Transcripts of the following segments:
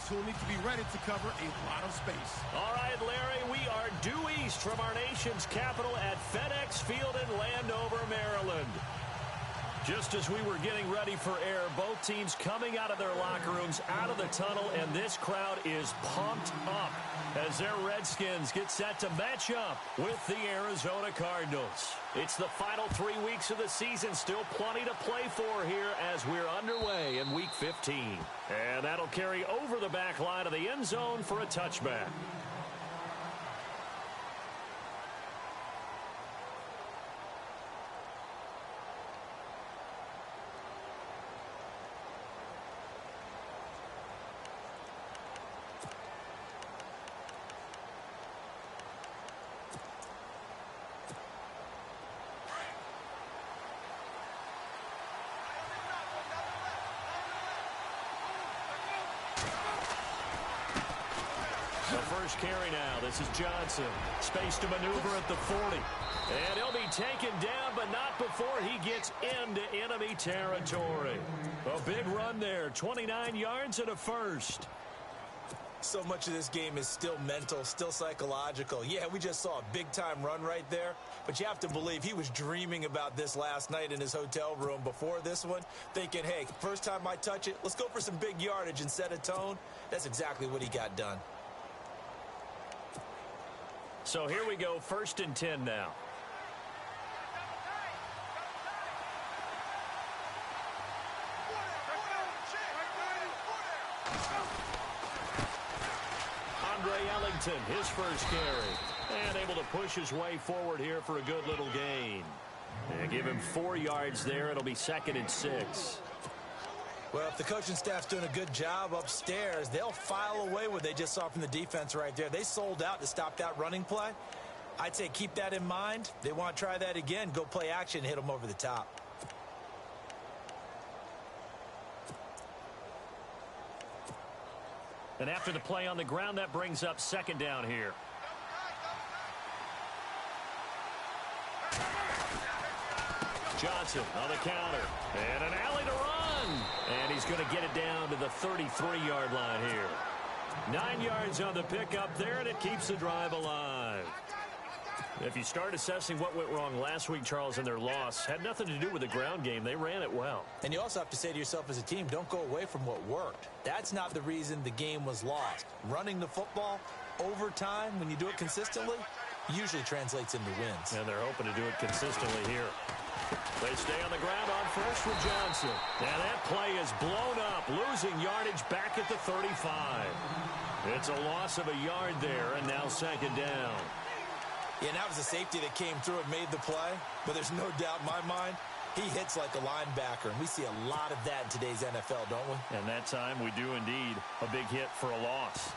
tackles who will need to be ready to cover a lot of space. All right, Larry, we are due east from our nation's capital at FedEx Field in Landover, Maryland. Just as we were getting ready for air, both teams coming out of their locker rooms, out of the tunnel, and this crowd is pumped up as their Redskins get set to match up with the Arizona Cardinals. It's the final 3 weeks of the season, still plenty to play for here as we're underway in Week 15. And that'll carry over the back line of the end zone for a touchback. First carry now. This is Johnson. Space to maneuver at the 40. And he'll be taken down, but not before he gets into enemy territory. A big run there. 29 yards and a first. So much of this game is still mental, still psychological. Yeah, we just saw a big-time run right there, but you have to believe he was dreaming about this last night in his hotel room before this one, thinking, hey, first time I touch it, let's go for some big yardage and set a tone. That's exactly what he got done. So here we go, 1st and 10 now. Andre Ellington, his first carry. And able to push his way forward here for a good little gain. And give him 4 yards there. It'll be 2nd and 6. Well, if the coaching staff's doing a good job upstairs, they'll file away what they just saw from the defense right there. They sold out to stop that running play. I'd say keep that in mind. They want to try that again. Go play action, hit them over the top. And after the play on the ground, that brings up 2nd down here. Johnson on the counter. And an alley to run. And he's going to get it down to the 33-yard line here. 9 yards on the pickup there, and it keeps the drive alive. If you start assessing what went wrong last week, Charles, in their loss, had nothing to do with the ground game. They ran it well. And you also have to say to yourself as a team, don't go away from what worked. That's not the reason the game was lost. Running the football over time, when you do it consistently, usually translates into wins. And they're hoping to do it consistently here. They stay on the ground on first with Johnson. And that play is blown up, losing yardage back at the 35. It's a loss of a yard there, and now 2nd down. Yeah, and that was a safety that came through and made the play. But there's no doubt in my mind, he hits like a linebacker. And we see a lot of that in today's NFL, don't we? And that time we do indeed. A big hit for a loss.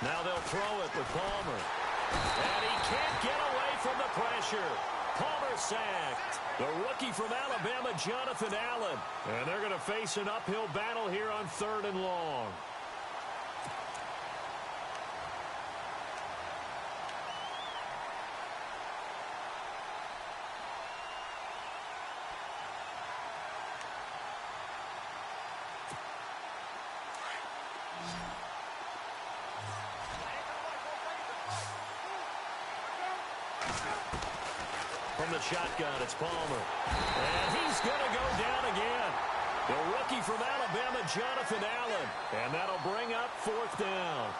Now they'll throw it with Palmer. And he can't get away from the pressure. Palmer sacked. The rookie from Alabama, Jonathan Allen. And they're going to face an uphill battle here on 3rd and long. From the shotgun, it's Palmer. And he's going to go down again. The rookie from Alabama, Jonathan Allen. And that'll bring up 4th down.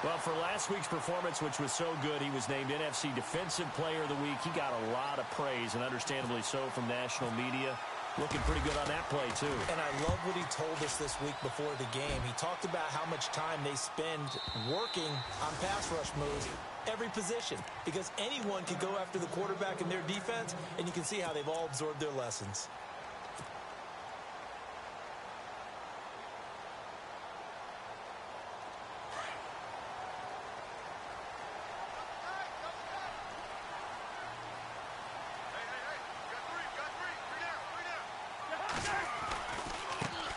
Well, for last week's performance, which was so good, he was named NFC Defensive Player of the Week. He got a lot of praise, and understandably so, from national media. Looking pretty good on that play, too. And I love what he told us this week before the game. He talked about how much time they spend working on pass rush moves, every position, because anyone can go after the quarterback in their defense, and you can see how they've all absorbed their lessons.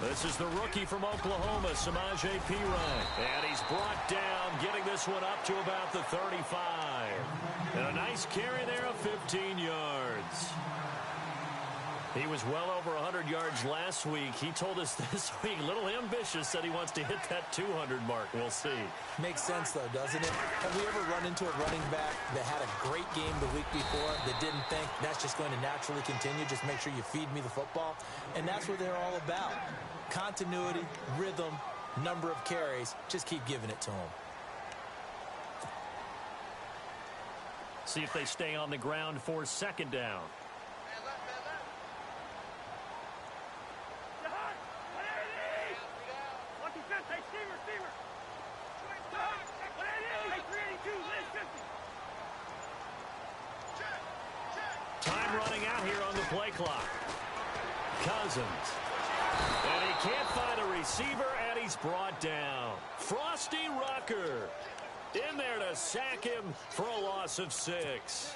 This is the rookie from Oklahoma, Samaje Perine. And he's brought down, getting this one up to about the 35. And a nice carry there of 15 yards. He was well over 100 yards last week. He told us this week, a little ambitious, said he wants to hit that 200 mark. We'll see. Makes sense, though, doesn't it? Have we ever run into a running back that had a great game the week before that didn't think that's just going to naturally continue? Just make sure you feed me the football. And that's what they're all about. Continuity, rhythm, number of carries. Just keep giving it to them. See if they stay on the ground for second down. Time running out here on the play clock. Cousins. And he can't find a receiver, and he's brought down. Frosty Rucker in there to sack him for a loss of 6.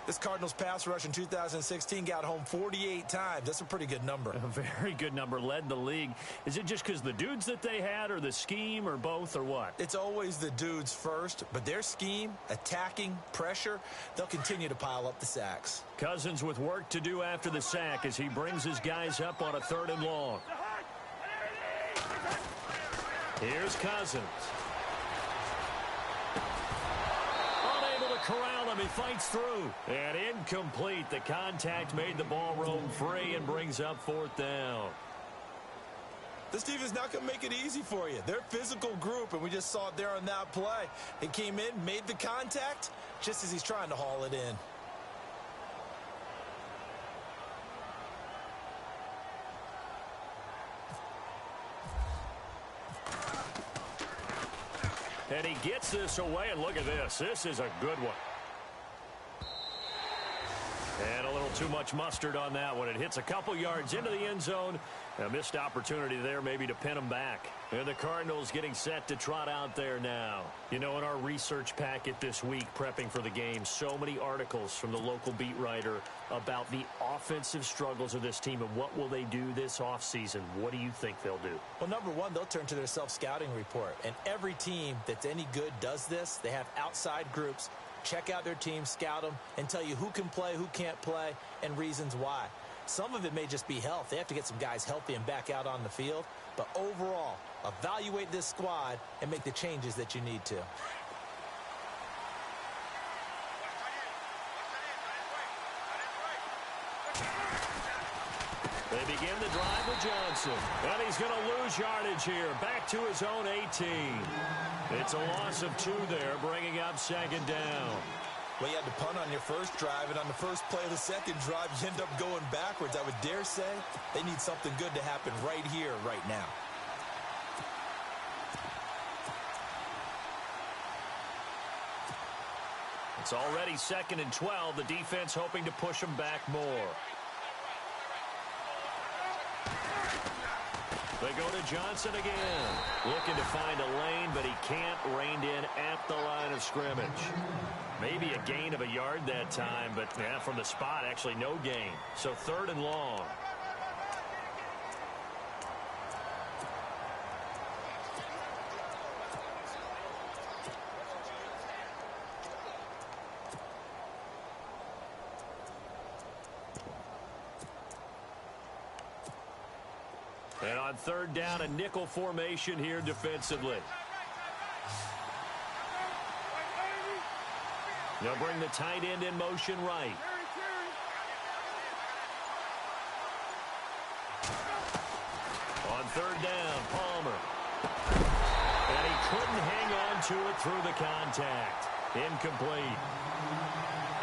This Cardinals pass rush in 2016 got home 48 times. That's a pretty good number. A very good number, led the league. Is it just because the dudes that they had, or the scheme, or both, or what? It's always the dudes first, but their scheme, attacking, pressure, they'll continue to pile up the sacks. Cousins with work to do after the sack as he brings his guys up on a 3rd and long. Here's Cousins. Corral him, he fights through. And incomplete. The contact made the ball roam free and brings up 4th down. This defense not going to make it easy for you. They're a physical group, and we just saw it there on that play. He came in, made the contact, just as he's trying to haul it in. And he gets this away, and look at this. This is a good one. And a little too much mustard on that one. It hits a couple yards into the end zone. A missed opportunity there maybe to pin him back. And the Cardinals getting set to trot out there now. You know, in our research packet this week, prepping for the game, so many articles from the local beat writer about the offensive struggles of this team and what will they do this offseason. What do you think they'll do? Well, number one, they'll turn to their self-scouting report. And every team that's any good does this. They have outside groups. Check out their team, scout them, and tell you who can play, who can't play, and reasons why. Some of it may just be health. They have to get some guys healthy and back out on the field. But overall, evaluate this squad and make the changes that you need to. They begin the drive with Johnson. And he's going to lose yardage here. Back to his own 18. It's a loss of 2 there, bringing up 2nd down. Well, you had to punt on your first drive, and on the first play of the second drive, you end up going backwards. I would dare say they need something good to happen right here, right now. It's already 2nd and 12. The defense hoping to push them back more. They go to Johnson again. Looking to find a lane, but he can't. Reined in at the line of scrimmage. Maybe a gain of a yard that time, but yeah, from the spot, actually no gain. So 3rd and long. And on 3rd down, a nickel formation here defensively. They'll bring the tight end in motion right. On 3rd down, Palmer. And he couldn't hang on to it through the contact. Incomplete.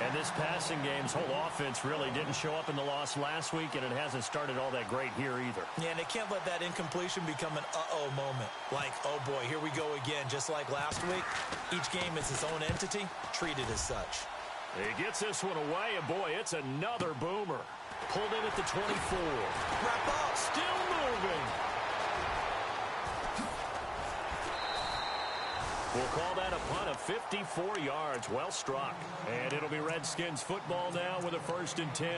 And this passing game's whole offense really didn't show up in the loss last week, and it hasn't started all that great here either. Yeah, and they can't let that incompletion become an uh-oh moment. Like, oh boy, here we go again, just like last week. Each game is its own entity, treated as such. He gets this one away, and boy, it's another boomer. Pulled in at the 24. Wrap up. Still moving. We'll call that a punt of 54 yards. Well struck. And it'll be Redskins football now with a 1st and 10.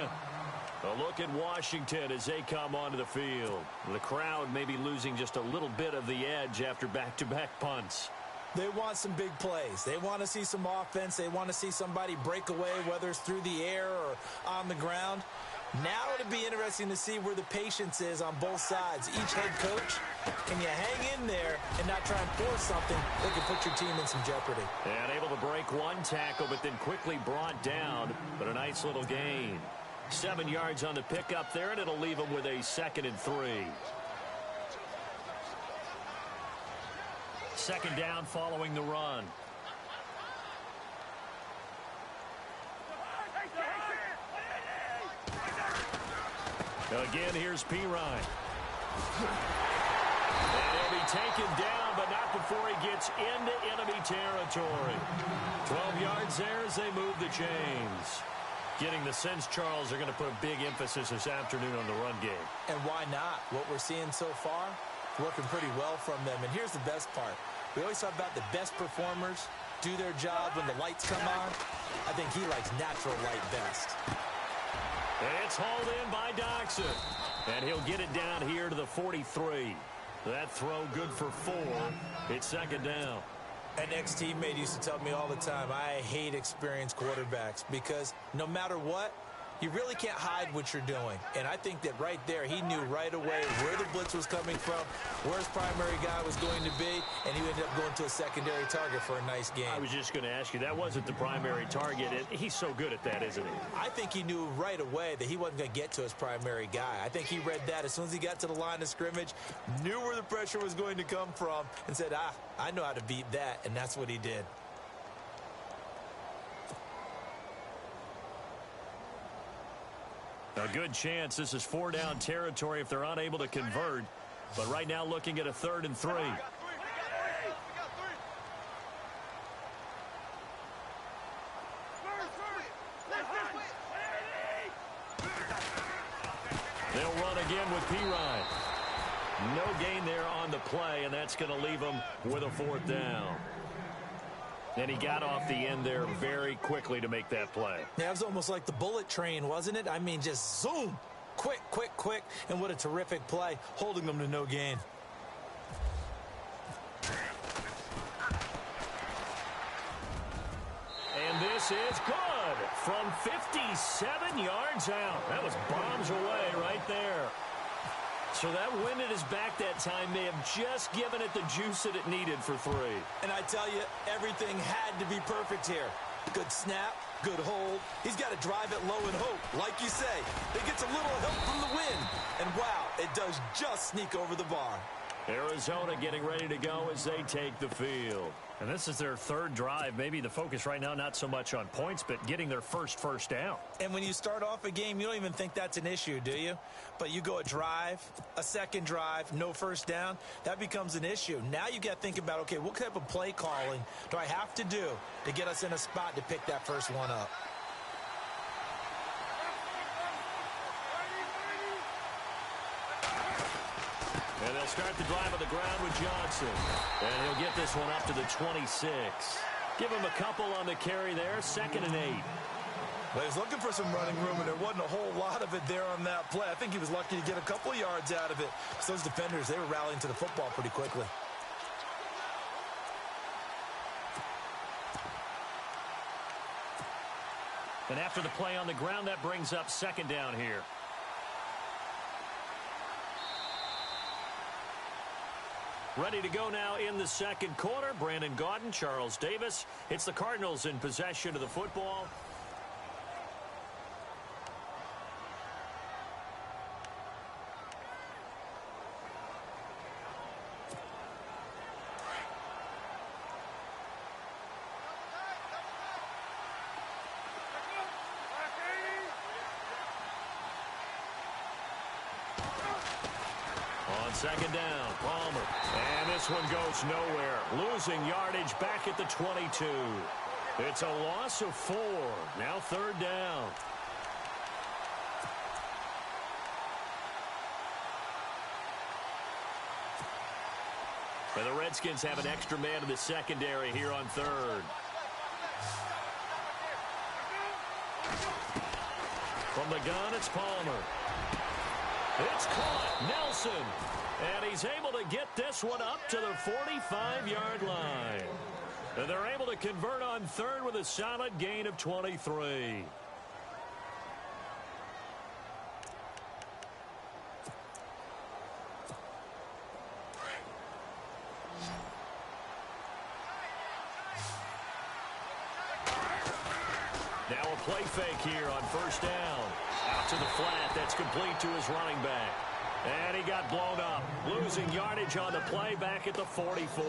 A look at Washington as they come onto the field. The crowd may be losing just a little bit of the edge after back-to-back punts. They want some big plays. They want to see some offense. They want to see somebody break away, whether it's through the air or on the ground. Now it'll be interesting to see where the patience is on both sides. Each head coach, can you hang in there and not try and force something that can put your team in some jeopardy? And able to break one tackle, but then quickly brought down. But a nice little gain. 7 yards on the pickup there, and it'll leave them with a 2nd and 3. Second down following the run. Again, here's Pirine. And he'll be taken down, but not before he gets into enemy territory. 12 yards there as they move the chains. Getting the sense, Charles, they're going to put a big emphasis this afternoon on the run game. And why not? What we're seeing so far, working pretty well from them. And here's the best part. We always talk about the best performers do their job when the lights come on. I think he likes natural light best. It's hauled in by Doxson. And he'll get it down here to the 43. That throw good for 4. It's 2nd down. An ex-teammate used to tell me all the time, I hate experienced quarterbacks because no matter what, you really can't hide what you're doing. And I think that right there, he knew right away where the blitz was coming from, where his primary guy was going to be, and he ended up going to a secondary target for a nice game. I was just going to ask you, that wasn't the primary target. He's so good at that, isn't he? I think he knew right away that he wasn't going to get to his primary guy. I think he read that as soon as he got to the line of scrimmage, knew where the pressure was going to come from, and said, I know how to beat that, and that's what he did. A good chance this is 4-down territory if they're unable to convert. But right now looking at a 3rd and 3. They'll run again with Pirine. No gain there on the play, and that's going to leave them with a 4th down. And he got off the end there very quickly to make that play. Yeah, it was almost like the bullet train, wasn't it? I mean, just zoom. Quick, quick, quick. And what a terrific play, holding them to no gain. And this is good from 57 yards out. That was bombs away right there. So that wind at his back that time may have just given it the juice that it needed for 3. And I tell you, everything had to be perfect here. Good snap, good hold. He's got to drive it low and hope. Like you say, it gets a little help from the wind. And wow, it does just sneak over the bar. Arizona getting ready to go as they take the field. And this is their 3rd drive. Maybe the focus right now not so much on points, but getting their first down. And when you start off a game, you don't even think that's an issue, do you? But you go a drive, a 2nd drive, no first down, that becomes an issue. Now you got to think about, okay, what type of play calling do I have to do to get us in a spot to pick that first one up? And they'll start the drive on the ground with Johnson. And he'll get this one up to the 26. Give him a couple on the carry there, 2nd and 8. Well, he's looking for some running room, and there wasn't a whole lot of it there on that play. I think he was lucky to get a couple of yards out of it. So those defenders, they were rallying to the football pretty quickly. And after the play on the ground, that brings up 2nd down here. Ready to go now in the 2nd quarter. Brandon Gaudin, Charles Davis. It's the Cardinals in possession of the football. On 2nd down, Palmer. And this one goes nowhere. Losing yardage back at the 22. It's a loss of 4. Now 3rd down. And the Redskins have an extra man in the secondary here on 3rd. From the gun, it's Palmer. It's caught. Nelson. And he's able to get this one up to the 45-yard line. And they're able to convert on third with a solid gain of 23. Now a play fake here on first down. Out to the flat. That's complete to his running back. And he got blown up. Losing yardage on the play back at the 44.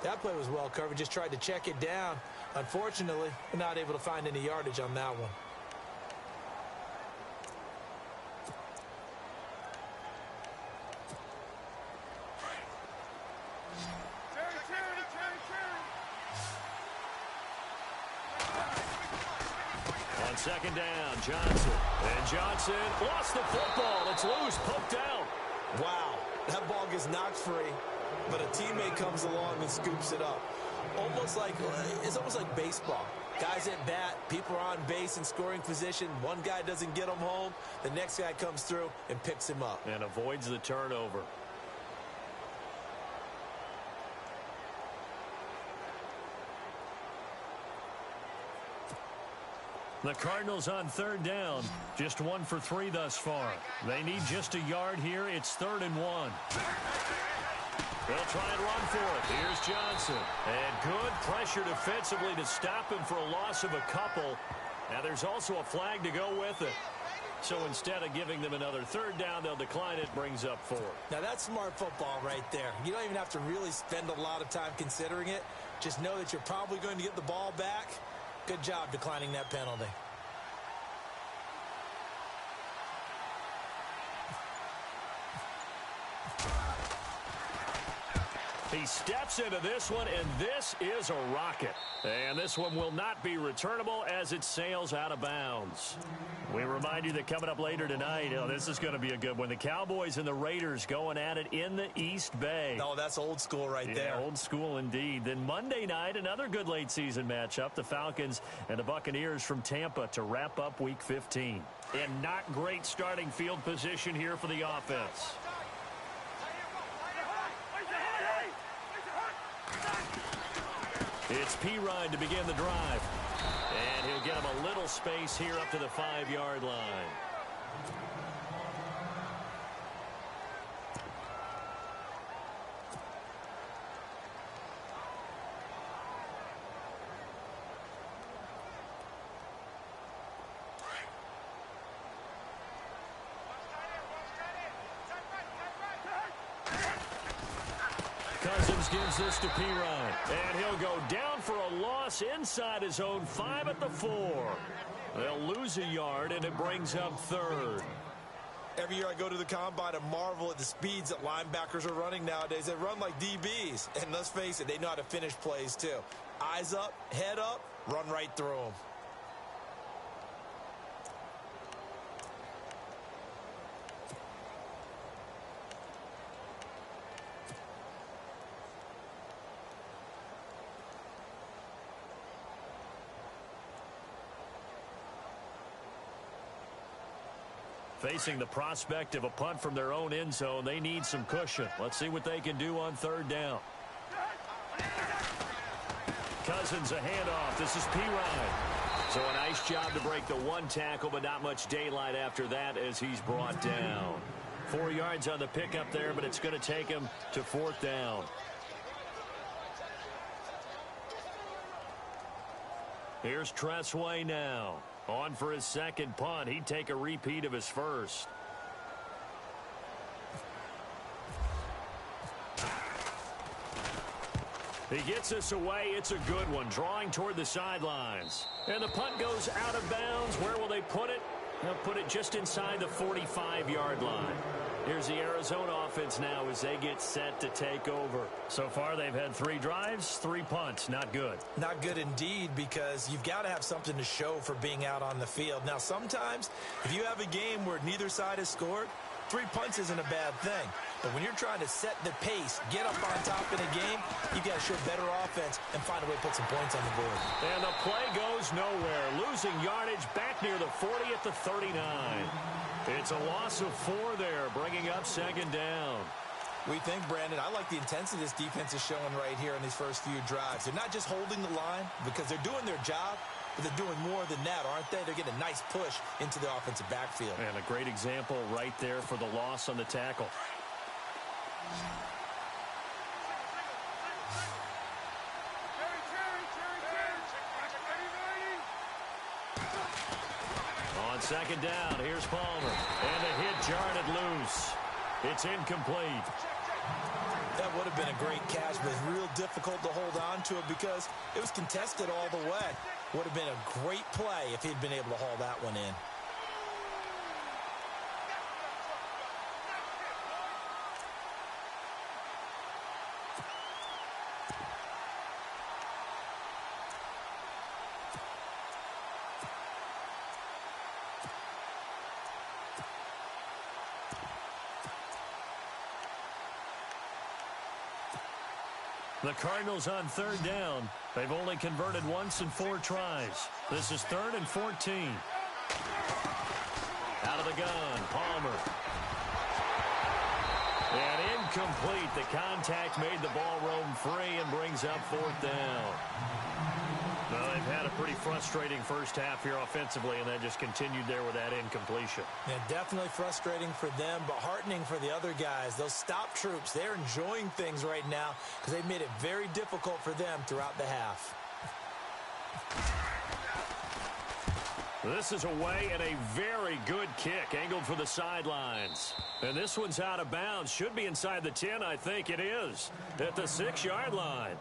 That play was well covered. Just tried to check it down. Unfortunately, we're not able to find any yardage on that one. On second down, Johnson. And Johnson lost the football. It's loose, poked out. Wow, that ball gets knocked free, but a teammate comes along and scoops it up. It's almost like baseball. Guys at bat, people are on base in scoring position. One guy doesn't get him home. The next guy comes through and picks him up. And avoids the turnover. The Cardinals on third down. Just 1 for 3 thus far. They need just a yard here. It's 3rd and 1. They'll try and run for it. Here's Johnson. And good pressure defensively to stop him for a loss of a couple. Now there's also a flag to go with it. So instead of giving them another third down, they'll decline it. Brings up 4. Now that's smart football right there. You don't even have to really spend a lot of time considering it. Just know that you're probably going to get the ball back. Good job declining that penalty. He steps into this one, and this is a rocket. And this one will not be returnable as it sails out of bounds. We remind you that coming up later tonight, this is going to be a good one. The Cowboys and the Raiders going at it in the East Bay. Oh, that's old school right there. Old school indeed. Then Monday night, another good late season matchup. The Falcons and the Buccaneers from Tampa to wrap up Week 15. And not great starting field position here for the offense. It's P-Ride to begin the drive. And he'll get him a little space here up to the 5-yard line. Cousins gives this to P-Ride. And he'll go down for a loss inside his own 5 at the 4. They'll lose a yard, and it brings up 3rd. Every year I go to the combine and marvel at the speeds that linebackers are running nowadays. They run like DBs. And let's face it, they know how to finish plays too. Eyes up, head up, run right through them. Facing the prospect of a punt from their own end zone, they need some cushion. Let's see what they can do on 3rd down. Cousins a handoff. This is P-Ride. So a nice job to break the 1 tackle, but not much daylight after that as he's brought down. 4 yards on the pickup there, but it's going to take him to 4th down. Here's Tressway now. On for his 2nd punt. He'd take a repeat of his first. He gets this away. It's a good one. Drawing toward the sidelines. And the punt goes out of bounds. Where will they put it? They'll put it just inside the 45-yard line. Here's the Arizona offense now as they get set to take over. So far, they've had 3 drives, 3 punts. Not good. Not good indeed, because you've got to have something to show for being out on the field. Now, sometimes, if you have a game where neither side has scored, 3 punts isn't a bad thing. But when you're trying to set the pace, get up on top in a game, you got to show better offense and find a way to put some points on the board. And the play goes nowhere. Losing yardage back near the 40 at the 39. It's a loss of 4 there, bringing up second down. We think, Brandon, I like the intensity this defense is showing right here in these first few drives. They're not just holding the line because they're doing their job, but they're doing more than that, aren't they? They're getting a nice push into the offensive backfield. And a great example right there for the loss on the tackle. On second down, here's Palmer. And the hit jarred it loose. It's incomplete. That would have been a great catch, but it's real difficult to hold on to it because it was contested all the way. Would have been a great play if he'd been able to haul that one in. The Cardinals on third down. They've only converted once in 4 tries. This is 3rd and 14. Out of the gun, Palmer. And incomplete. The contact made the ball roam free and brings up 4th down. Well, they've had a pretty frustrating first half here offensively, and that just continued there with that incompletion. Yeah, definitely frustrating for them, but heartening for the other guys. Those stop troops, they're enjoying things right now because they've made it very difficult for them throughout the half. This is away and a very good kick, angled for the sidelines. And this one's out of bounds. Should be inside the 10, I think it is, at the 6-yard line.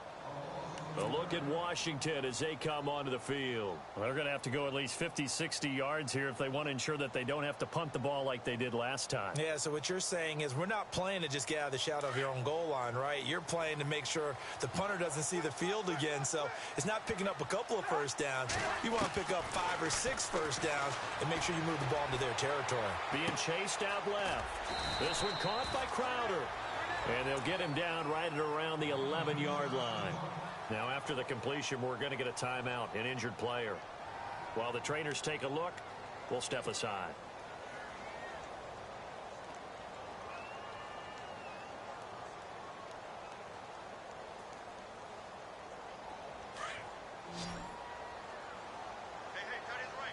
A look at Washington as they come onto the field. Well, they're going to have to go at least 50, 60 yards here if they want to ensure that they don't have to punt the ball like they did last time. Yeah, so what you're saying is we're not playing to just get out of the shadow of your own goal line, right? You're playing to make sure the punter doesn't see the field again. So it's not picking up a couple of first downs. You want to pick up 5 or 6 first downs and make sure you move the ball into their territory. Being chased out left. This one caught by Crowder. And they'll get him down right at around the 11-yard line. Now, after the completion, we're going to get a timeout, an injured player. While the trainers take a look, we'll step aside.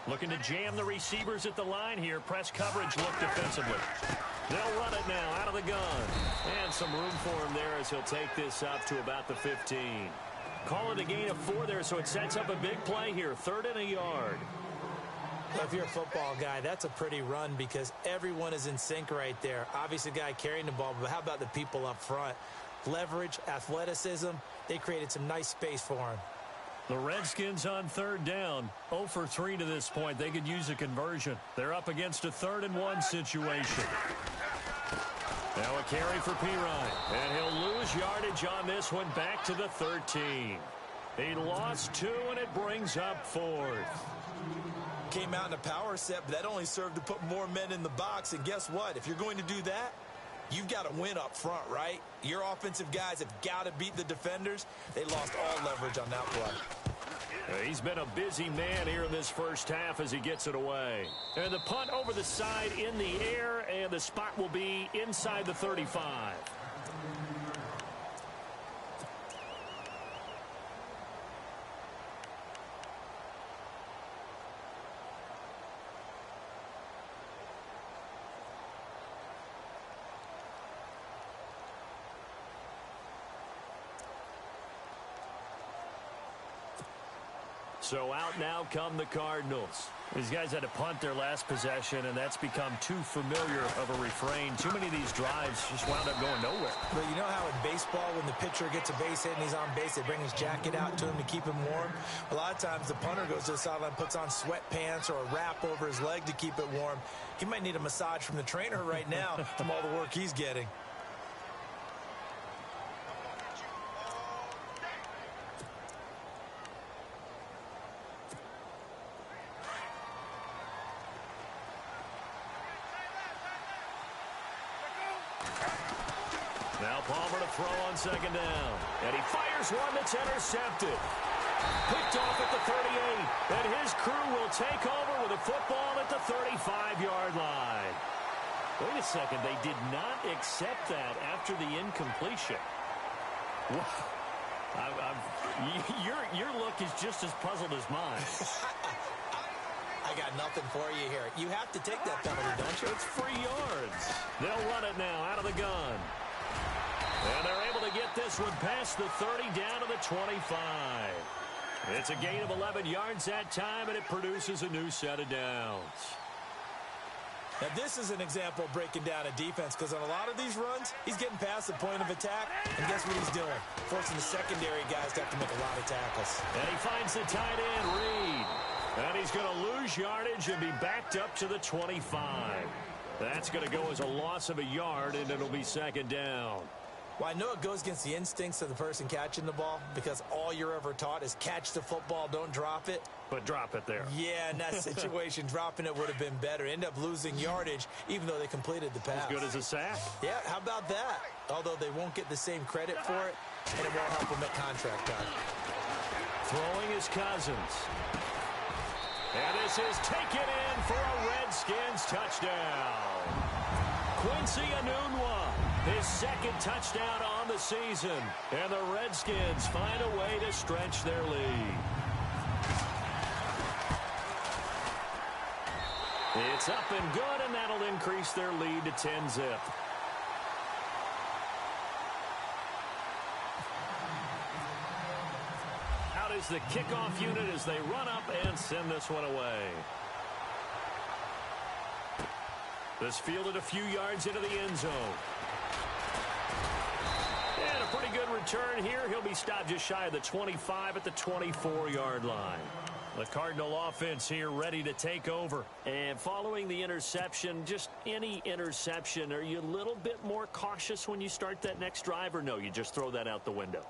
Looking to jam the receivers at the line here. Press coverage look defensively. They'll run it now out of the gun. And some room for him there as he'll take this up to about the 15. Call it a gain of 4 there, so it sets up a big play here. 3rd and a yard. Well, if you're a football guy, that's a pretty run because everyone is in sync right there. Obviously, the guy carrying the ball, but how about the people up front? Leverage, athleticism, they created some nice space for him. The Redskins on 3rd down. 0 for 3 to this point. They could use a conversion. They're up against a 3rd and 1 situation. Now a carry for Pirine. And he'll lose yardage on this one back to the 13. He lost 2, and it brings up 4th. Came out in a power set, but that only served to put more men in the box. And guess what? If you're going to do that, you've got to win up front, right? Your offensive guys have got to beat the defenders. They lost all leverage on that play. He's been a busy man here in this first half as he gets it away. And the punt over the side in the air, and the spot will be inside the 35. So out now come the Cardinals. These guys had to punt their last possession, and that's become too familiar of a refrain. Too many of these drives just wound up going nowhere. But you know how in baseball, when the pitcher gets a base hit and he's on base, they bring his jacket out to him to keep him warm? A lot of times the punter goes to the sideline, puts on sweatpants or a wrap over his leg to keep it warm. He might need a massage from the trainer right now from all the work he's getting. Now Palmer to throw on second down. And he fires one that's intercepted. Picked off at the 38. And his crew will take over with a football at the 35-yard line. Wait a second. They did not accept that after the incompletion. Wow. Your look is just as puzzled as mine. I got nothing for you here. You have to take that penalty, don't you? It's free yards. They'll run it now out of the gun. And they're able to get this one past the 30 down to the 25. It's a gain of 11 yards that time, and it produces a new set of downs. Now, this is an example of breaking down a defense, because on a lot of these runs, he's getting past the point of attack, and guess what he's doing? Forcing the secondary guys to have to make a lot of tackles. And he finds the tight end, Reed. And he's going to lose yardage and be backed up to the 25. That's going to go as a loss of a yard, and it'll be second down. Well, I know it goes against the instincts of the person catching the ball, because all you're ever taught is catch the football, don't drop it. But drop it there. Yeah, in that situation, dropping it would have been better. End up losing yardage, even though they completed the pass. As good as a sack? Yeah, how about that? Although they won't get the same credit for it, and it won't help them at contract time. Throwing is Cousins. And this is taken in for a Redskins touchdown. Quincy Enunwa, his second touchdown on the season. And the Redskins find a way to stretch their lead. It's up and good, and that'll increase their lead to 10-zip. Out is the kickoff unit as they run up and send this one away. This fielded a few yards into the end zone. And a pretty good return here. He'll be stopped just shy of the 25 at the 24-yard line. The Cardinal offense here ready to take over. And following the interception, just any interception, are you a little bit more cautious when you start that next drive, or no, you just throw that out the window?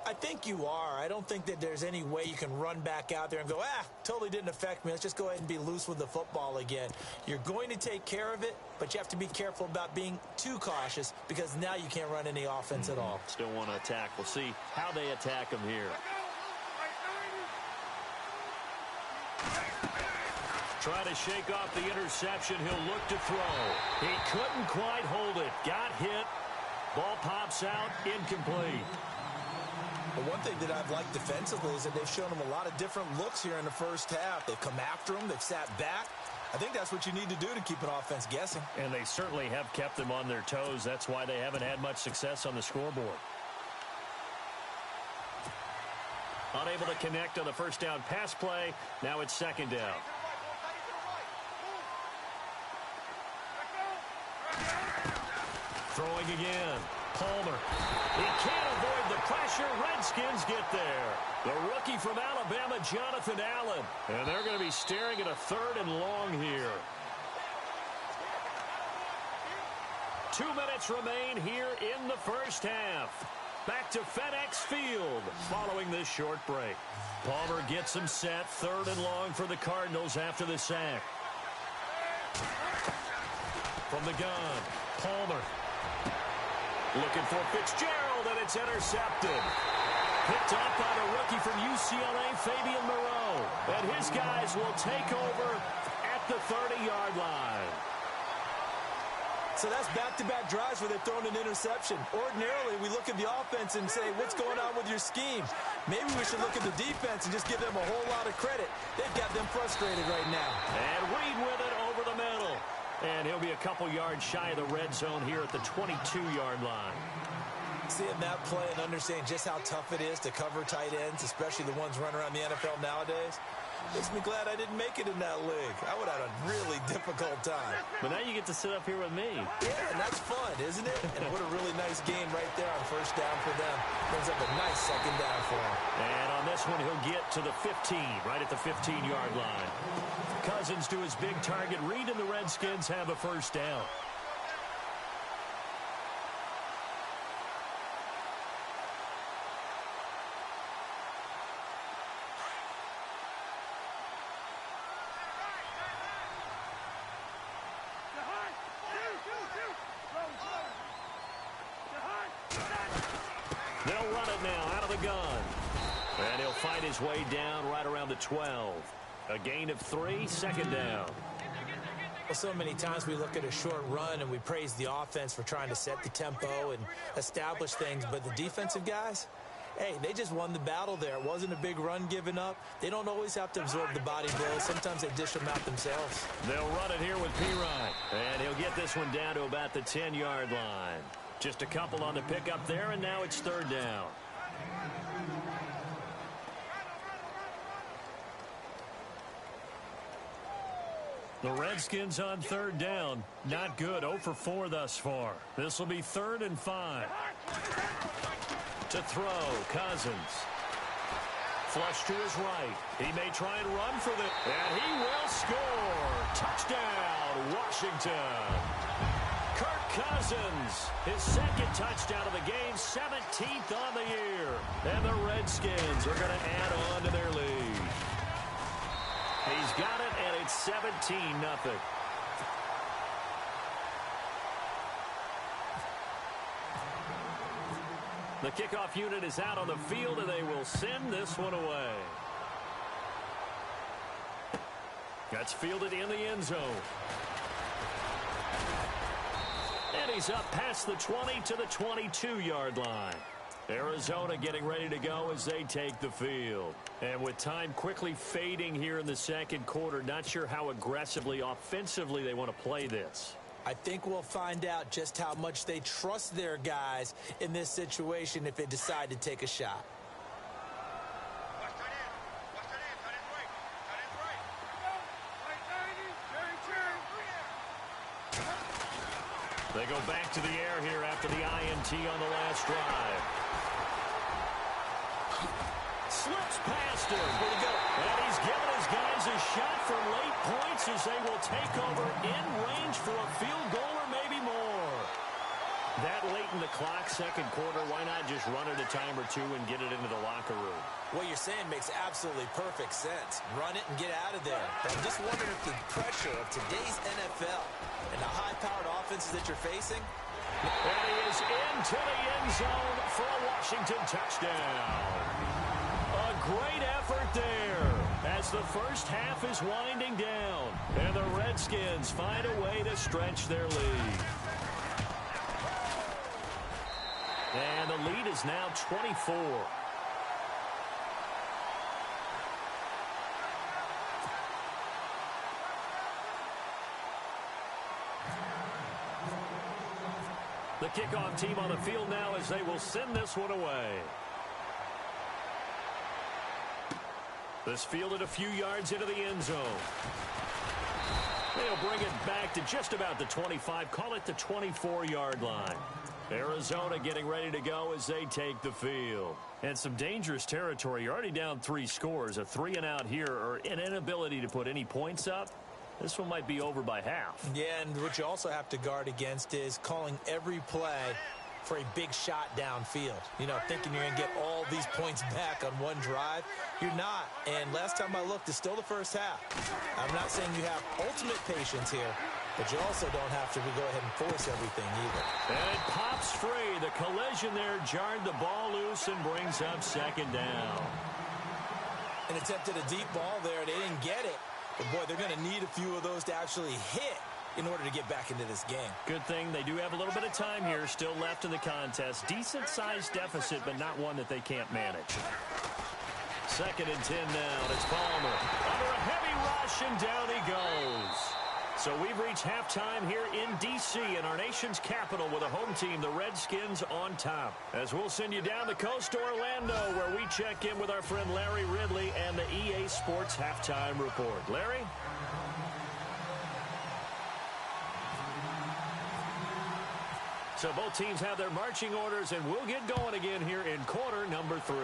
I think you are. I don't think that there's any way you can run back out there and go, totally didn't affect me. Let's just go ahead and be loose with the football again. You're going to take care of it, but you have to be careful about being too cautious, because now you can't run any offense at all. Still want to attack. We'll see how they attack him here. Try to shake off the interception. He'll look to throw. He couldn't quite hold it. Got hit. Ball pops out. Incomplete. Well, one thing that I've liked defensively is that they've shown him a lot of different looks here in the first half. They've come after him. They've sat back. I think that's what you need to do to keep an offense guessing. And they certainly have kept them on their toes. That's why they haven't had much success on the scoreboard. Unable to connect on the first down pass play. Now it's second down. Throwing again. Palmer. He can't avoid the pressure. Redskins get there. The rookie from Alabama, Jonathan Allen. And they're going to be staring at a 3rd and long here. 2 minutes remain here in the first half. Back to FedEx Field following this short break. Palmer gets him set. 3rd and long for the Cardinals after the sack. From the gun, Palmer. Looking for Fitzgerald, and it's intercepted. Picked up by the rookie from UCLA, Fabian Moreau. And his guys will take over at the 30-yard line. So that's back-to-back drives where they've thrown an interception. Ordinarily, we look at the offense and say, what's going on with your scheme? Maybe we should look at the defense and just give them a whole lot of credit. They've got them frustrated right now. And Reed with it over the middle. And he'll be a couple yards shy of the red zone here at the 22-yard line. Seeing that play and understanding just how tough it is to cover tight ends, especially the ones running around the NFL nowadays, makes me glad I didn't make it in that league. I would have had a really difficult time. But now you get to sit up here with me. Yeah, and that's fun, isn't it? And what a really nice game right there on first down for them. Brings up a nice second down for them. And on this one, he'll get to the 15, right at the 15-yard line. Cousins to his big target. Reed and the Redskins have a first down. run it now out of the gun. And he'll fight his way down right around the 12. A gain of 3, second down. Well, so many times we look at a short run and we praise the offense for trying to set the tempo and establish things, but the defensive guys, hey, they just won the battle there. It wasn't a big run given up. They don't always have to absorb the body blows. Sometimes they dish them out themselves. They'll run it here with P-Ryan. And he'll get this one down to about the 10-yard line. Just a couple on the pickup there, and now it's third down. The Redskins on third down. Not good. 0 for 4 thus far. This will be 3rd and 5. To throw, Cousins. Flush to his right. He may try and run for the... And he will score. Touchdown, Washington. Kirk Cousins, his second touchdown of the game, 17th on the year. And the Redskins are going to add on to their lead. He's got it, and it's 17-0. The kickoff unit is out on the field, and they will send this one away. That's fielded in the end zone. And he's up past the 20 to the 22-yard line. Arizona getting ready to go as they take the field. And with time quickly fading here in the second quarter, not sure how aggressively, offensively they want to play this. I think we'll find out just how much they trust their guys in this situation if they decide to take a shot. They go back to the air here after the INT on the last drive. Slips past him. Where'd he go? And he's given his guys a shot for late points as they will take over in range for a field goal or maybe more. That late in the clock, second quarter, why not just run it a time or two and get it into the locker room? What you're saying makes absolutely perfect sense. Run it and get out of there. But I'm just wondering if the pressure of today's NFL and the high-powered offenses that you're facing. And he is into the end zone for a Washington touchdown. A great effort there as the first half is winding down. And the Redskins find a way to stretch their lead. And the lead is now 24. The kickoff team on the field now as they will send this one away. This fielded a few yards into the end zone. They'll bring it back to just about the 25, call it the 24-yard line. Arizona getting ready to go as they take the field. And some dangerous territory. You're already down 3 scores. A 3-and-out here or an inability to put any points up. This one might be over by half. Yeah, and what you also have to guard against is calling every play for a big shot downfield. You know, thinking you're going to get all these points back on one drive. You're not. And last time I looked, it's still the first half. I'm not saying you have ultimate patience here, but you also don't have to go ahead and force everything either. And it pops free. The collision there jarred the ball loose and brings up second down. And attempted a deep ball there. They didn't get it. But, boy, they're going to need a few of those to actually hit in order to get back into this game. Good thing they do have a little bit of time here still left in the contest. Decent-sized deficit, but not one that they can't manage. 2nd and 10 now. It's Palmer. Under a heavy rush, and down he goes. So we've reached halftime here in D.C. in our nation's capital with a home team, the Redskins, on top. As we'll send you down the coast to Orlando, where we check in with our friend Larry Ridley and the EA Sports Halftime Report. Larry? So both teams have their marching orders, and we'll get going again here in quarter number 3.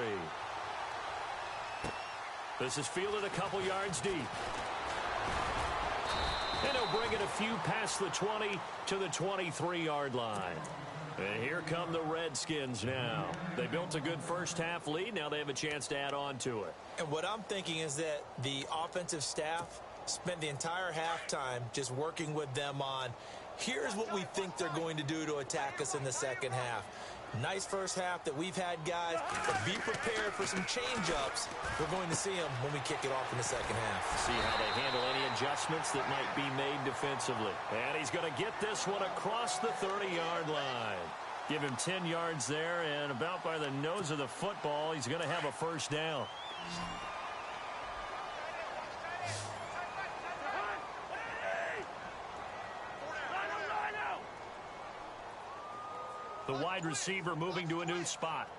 This is fielded a couple yards deep. And he'll bring it a few past the 20 to the 23-yard line. And here come the Redskins now. They built a good first half lead. Now they have a chance to add on to it. And what I'm thinking is that the offensive staff spent the entire halftime just working with them on Here's what we think they're going to do to attack us in the second half. Nice first half that we've had, guys, but be prepared for some change-ups. We're going to see them when we kick it off in the second half. See how they handle any adjustments that might be made defensively. And he's going to get this one across the 30-yard line. Give him 10 yards there, and about by the nose of the football, he's going to have a first down. The wide receiver moving to a new spot.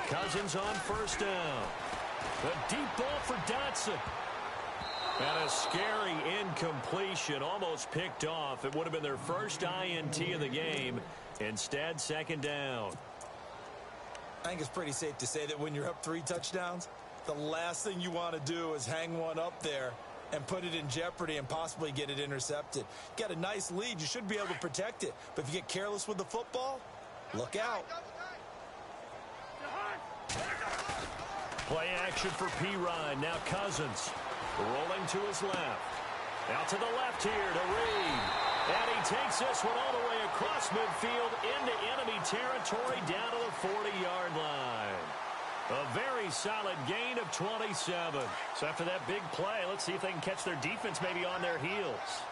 Cousins on first down. A deep ball for Dotson. And a scary incompletion, almost picked off. It would have been their first INT of the game. Instead, second down. I think it's pretty safe to say that when you're up 3 touchdowns, the last thing you want to do is hang one up there and put it in jeopardy and possibly get it intercepted. Got a nice lead. You should be able to protect it. But if you get careless with the football, look out. Play action for P-Ryan. Now Cousins rolling to his left. Out to the left here to Reed. And he takes this one all the way across midfield into enemy territory down to the 40-yard line. A very solid gain of 27. So after that big play, let's see if they can catch their defense maybe on their heels.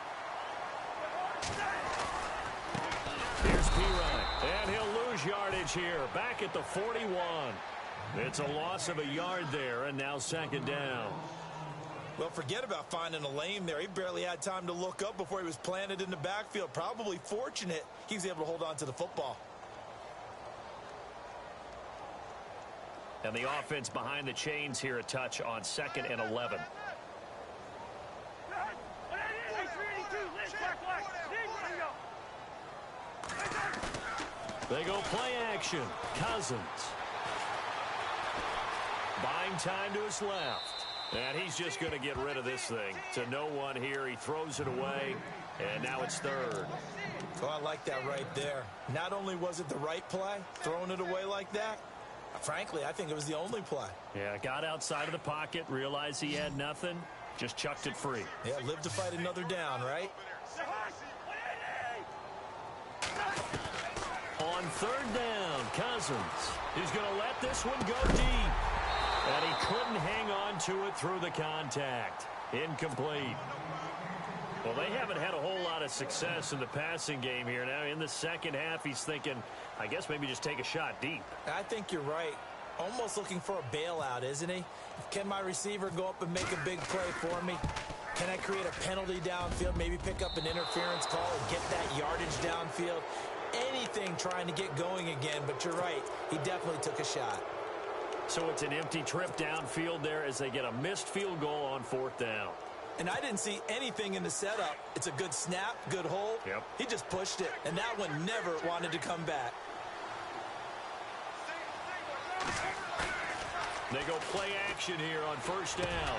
Here's P-Ryan. And he'll lose yardage here. Back at the 41. It's a loss of a yard there, and now second down. Well, forget about finding a lane there. He barely had time to look up before he was planted in the backfield. Probably fortunate he was able to hold on to the football. And the offense behind the chains here, a touch on 2nd and 11. They go play action. Cousins. Buying time to his left. And he's just going to get rid of this thing. To no one here. He throws it away. And now it's third. Oh, I like that right there. Not only was it the right play, throwing it away like that, frankly, I think it was the only play. Yeah, got outside of the pocket, realized he had nothing, just chucked it free. Yeah, live to fight another down, right? On third down, Cousins is going to let this one go deep. And he couldn't hang on to it through the contact. Incomplete. Well, they haven't had a whole lot of success in the passing game here. Now, in the second half, he's thinking, I guess maybe just take a shot deep. I think you're right. Almost looking for a bailout, isn't he? Can my receiver go up and make a big play for me? Can I create a penalty downfield, maybe pick up an interference call and get that yardage downfield? Anything trying to get going again, but you're right. He definitely took a shot. So it's an empty trip downfield there as they get a missed field goal on 4th down. And I didn't see anything in the setup. It's a good snap, good hold. Yep. He just pushed it, and that one never wanted to come back. They go play action here on first down.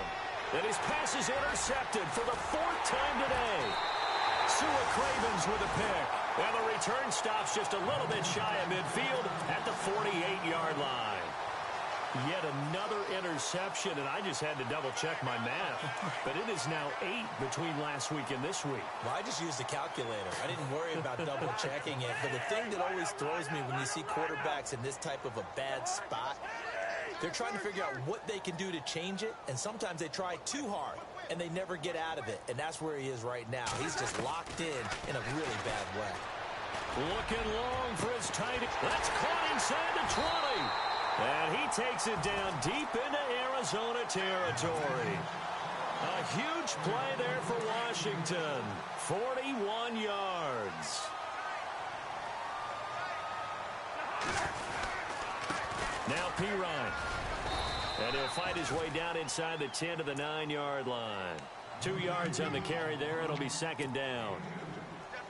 And his pass is intercepted for the 4th time today. Sua Cravens with a pick. And the return stops just a little bit shy of midfield at the 48-yard line. Yet another interception, and I just had to double-check my math. But it is now 8 between last week and this week. Well, I just used a calculator. I didn't worry about double-checking it. But the thing that always throws me when you see quarterbacks in this type of a bad spot, they're trying to figure out what they can do to change it, and sometimes they try too hard, and they never get out of it. And that's where he is right now. He's just locked in a really bad way. Looking long for his tight end. That's caught inside the 20. And he takes it down deep into Arizona territory. A huge play there for Washington. 41 yards. Now P-Ryan. And he'll fight his way down inside the 10 to the 9-yard line. 2 yards on the carry there. It'll be second down.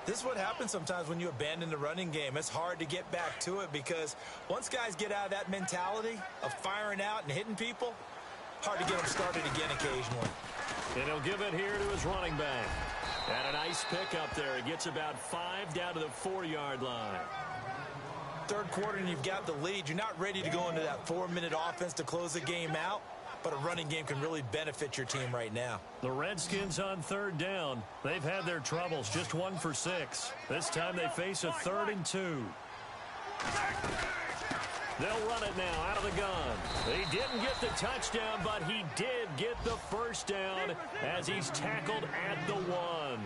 This is what happens sometimes when you abandon the running game. It's hard to get back to it because once guys get out of that mentality of firing out and hitting people, hard to get them started again occasionally. And he'll give it here to his running back. And a nice pickup there. He gets about 5 down to the 4-yard line. Third quarter and you've got the lead. You're not ready to go into that 4-minute offense to close the game out. but a running game can really benefit your team right now. The Redskins on third down. They've had their troubles, just 1 for 6. This time they face a 3rd and 2. They'll run it now out of the gun. He didn't get the touchdown, but he did get the first down as he's tackled at the 1.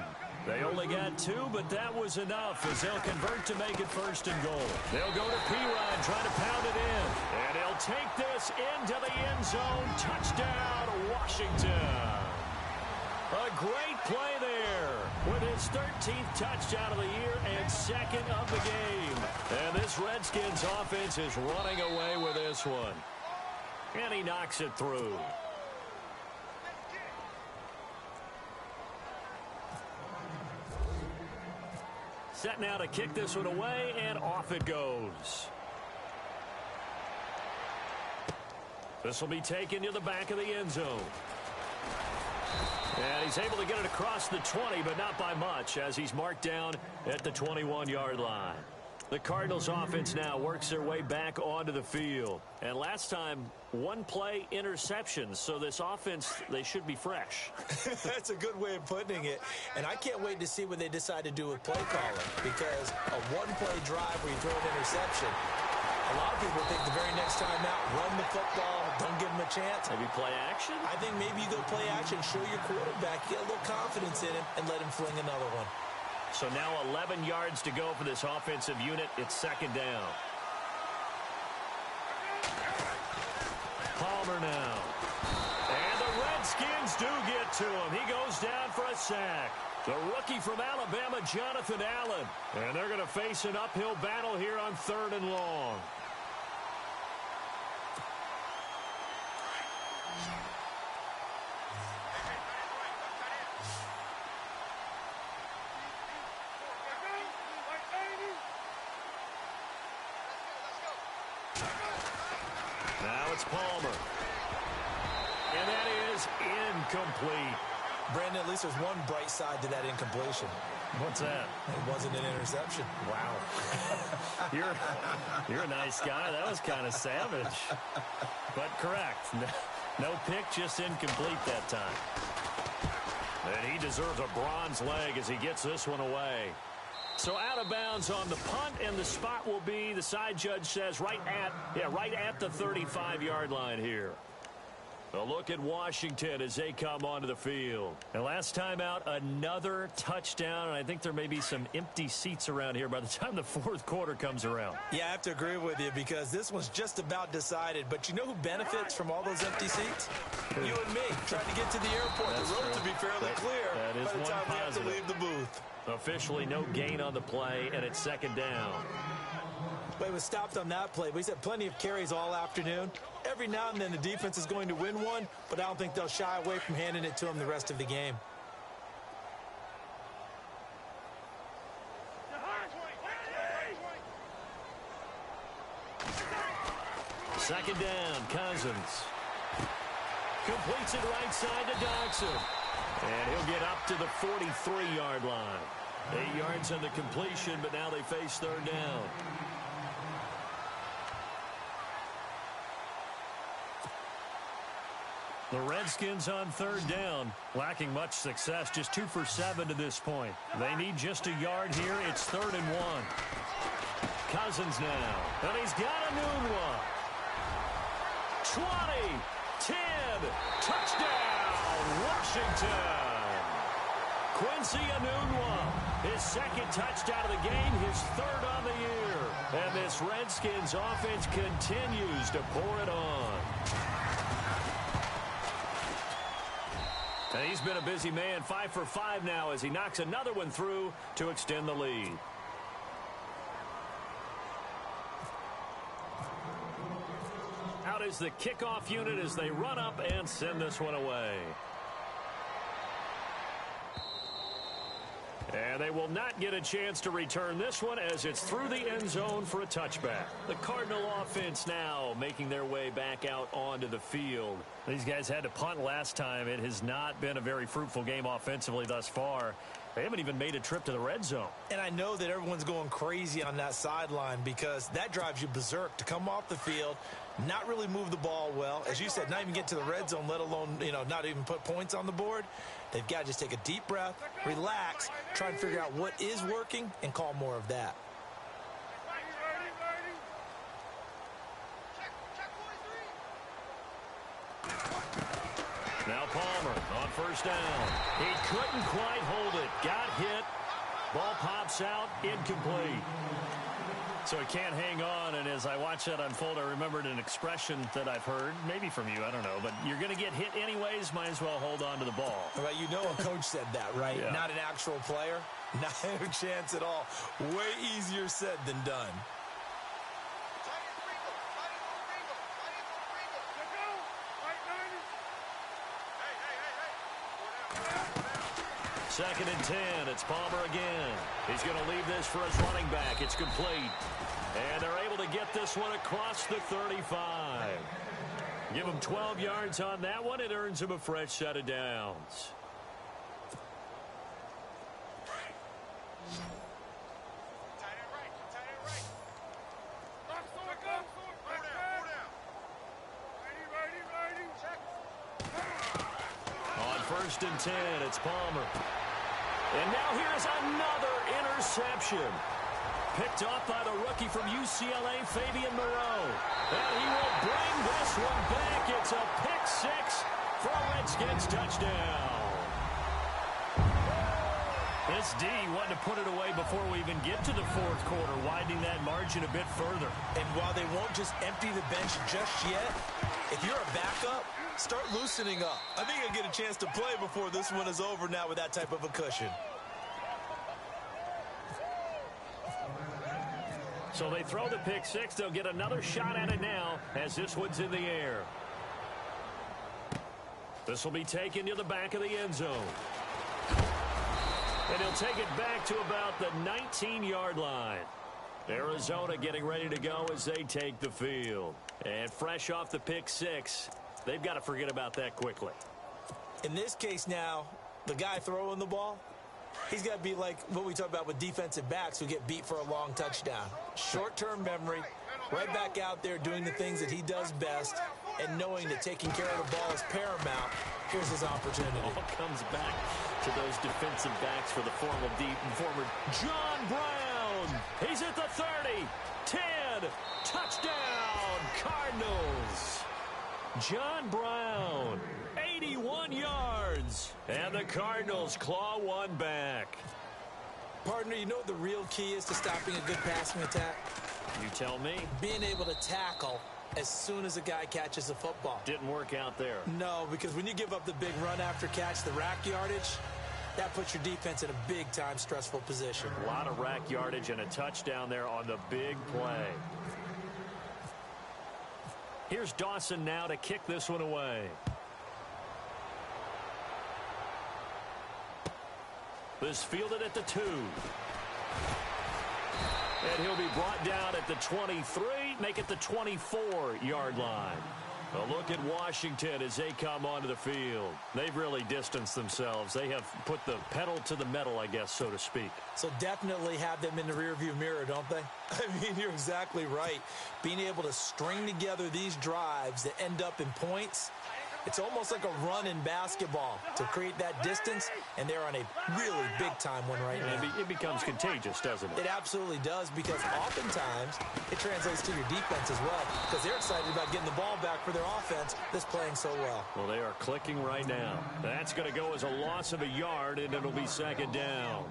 They only got 2, but that was enough as they'll convert to make it 1st and goal. They'll go to P-Ryan, trying to pound it in. And he'll take this into the end zone. Touchdown, Washington. A great play there with his 13th touchdown of the year and 2nd of the game. And this Redskins offense is running away with this one. And he knocks it through. Set now to kick this one away, and off it goes. This will be taken to the back of the end zone. And he's able to get it across the 20, but not by much, as he's marked down at the 21-yard line. The Cardinals offense now works their way back onto the field. And last time, 1 play interceptions. So this offense, they should be fresh. That's a good way of putting it. And I can't wait to see what they decide to do with play calling. Because a 1-play drive where you throw an interception, a lot of people think the very next time out, run the football, don't give him a chance. Maybe play action? I think maybe you go play action, show your quarterback, get a little confidence in him, and let him fling another one. So now 11 yards to go for this offensive unit. It's 2nd down. Palmer now. And the Redskins do get to him. He goes down for a sack. The rookie from Alabama, Jonathan Allen. And they're going to face an uphill battle here on 3rd and long. Now it's Palmer. And that is incomplete. Brandon, at least there's one bright side to that incompletion. What's that? It wasn't an interception. Wow. You're a nice guy. That was kind of savage. But correct. No pick, just incomplete that time. And he deserves a bronze leg as he gets this one away. So out of bounds on the punt, and the spot will be, the side judge says, right at the 35-yard line here. A look at Washington as they come onto the field. And last time out, another touchdown, and I think there may be some empty seats around here by the time the 4th quarter comes around. Yeah, I have to agree with you because this one's just about decided. But you know who benefits from all those empty seats? You and me, trying to get to the airport. That's the road true. to be fairly clear that is by the one time we have to positive. leave the booth. Officially no gain on the play, and it's 2nd down. But he was stopped on that play. But he's had plenty of carries all afternoon. Every now and then the defense is going to win one, but I don't think they'll shy away from handing it to him the rest of the game. Second down, Cousins. Completes it right side to Dodson. And he'll get up to the 43-yard line. 8 yards on the completion, but now they face 3rd down. The Redskins on 3rd down, lacking much success, just 2 for 7 to this point. They need just a yard here. It's 3rd and 1. Cousins now, and he's got a new one. 20, 10, touchdown, Washington. Quincy Enunwa, his 2nd touchdown of the game, his 3rd on the year. And this Redskins offense continues to pour it on. And he's been a busy man, 5 for 5 now as he knocks another one through to extend the lead. Out is the kickoff unit as they run up and send this one away. And they will not get a chance to return this one as it's through the end zone for a touchback. The Cardinal offense now making their way back out onto the field. These guys had to punt last time. It has not been a very fruitful game offensively thus far. They haven't even made a trip to the red zone. And I know that everyone's going crazy on that sideline because that drives you berserk to come off the field, not really move the ball well. As you said, not even get to the red zone, let alone, not even put points on the board. They've got to just take a deep breath, relax, try and figure out what is working, and call more of that. Now Palmer on first down. He couldn't quite hold it. Got hit. Ball pops out. Incomplete. So he can't hang on, and as I watch that unfold, I remembered an expression that I've heard, maybe from you, I don't know, but you're going to get hit anyways, might as well hold on to the ball. Well, a coach said that, right? Yeah. Not an actual player. Not a chance at all. Way easier said than done. Second and 10. It's Palmer again. He's going to leave this for his running back. It's complete. And they're able to get this one across the 35. Give him 12 yards on that one. It earns him a fresh set of downs. On first and 10, it's Palmer. And now here's another interception. Picked off by the rookie from UCLA, Fabian Moreau. And he will bring this one back. It's a pick six for a Redskins touchdown. This D wanted to put it away before we even get to the fourth quarter, widening that margin a bit further. And while they won't just empty the bench just yet, if you're a backup, start loosening up. I think you'll get a chance to play before this one is over now with that type of a cushion. So they throw the pick six. They'll get another shot at it now as this one's in the air. This will be taken to the back of the end zone. And he'll take it back to about the 19-yard line. Arizona getting ready to go as they take the field. And fresh off the pick six, they've got to forget about that quickly. In this case now, the guy throwing the ball, he's got to be like what we talk about with defensive backs who get beat for a long touchdown. Short-term memory, right back out there doing the things that he does best, and knowing that taking care of the ball is paramount. Here's his opportunity. All comes back to those defensive backs for the former John Brown. He's at the 30, 10, touchdown, Cardinals. John Brown, 81 yards, and the Cardinals claw one back. Partner, you know what the real key is to stopping a good passing attack? You tell me. Being able to tackle as soon as a guy catches the football. Didn't work out there. No, because when you give up the big run after catch, the rack yardage, that puts your defense in a big-time stressful position. A lot of rack yardage and a touchdown there on the big play. Here's Dawson now to kick this one away. This fielded at the 2. And he'll be brought down at the 23, make it the 24-yard line. A look at Washington as they come onto the field. They've really distanced themselves. They have put the pedal to the metal, I guess, so to speak. So definitely have them in the rearview mirror, don't they? I mean, you're exactly right. Being able to string together these drives that end up in points, it's almost like a run in basketball to create that distance, and they're on a really big-time one right now. It becomes contagious, doesn't it? It absolutely does, because oftentimes it translates to your defense as well, because they're excited about getting the ball back for their offense that's playing so well. Well, they are clicking right now. That's going to go as a loss of a yard, and it'll be second down.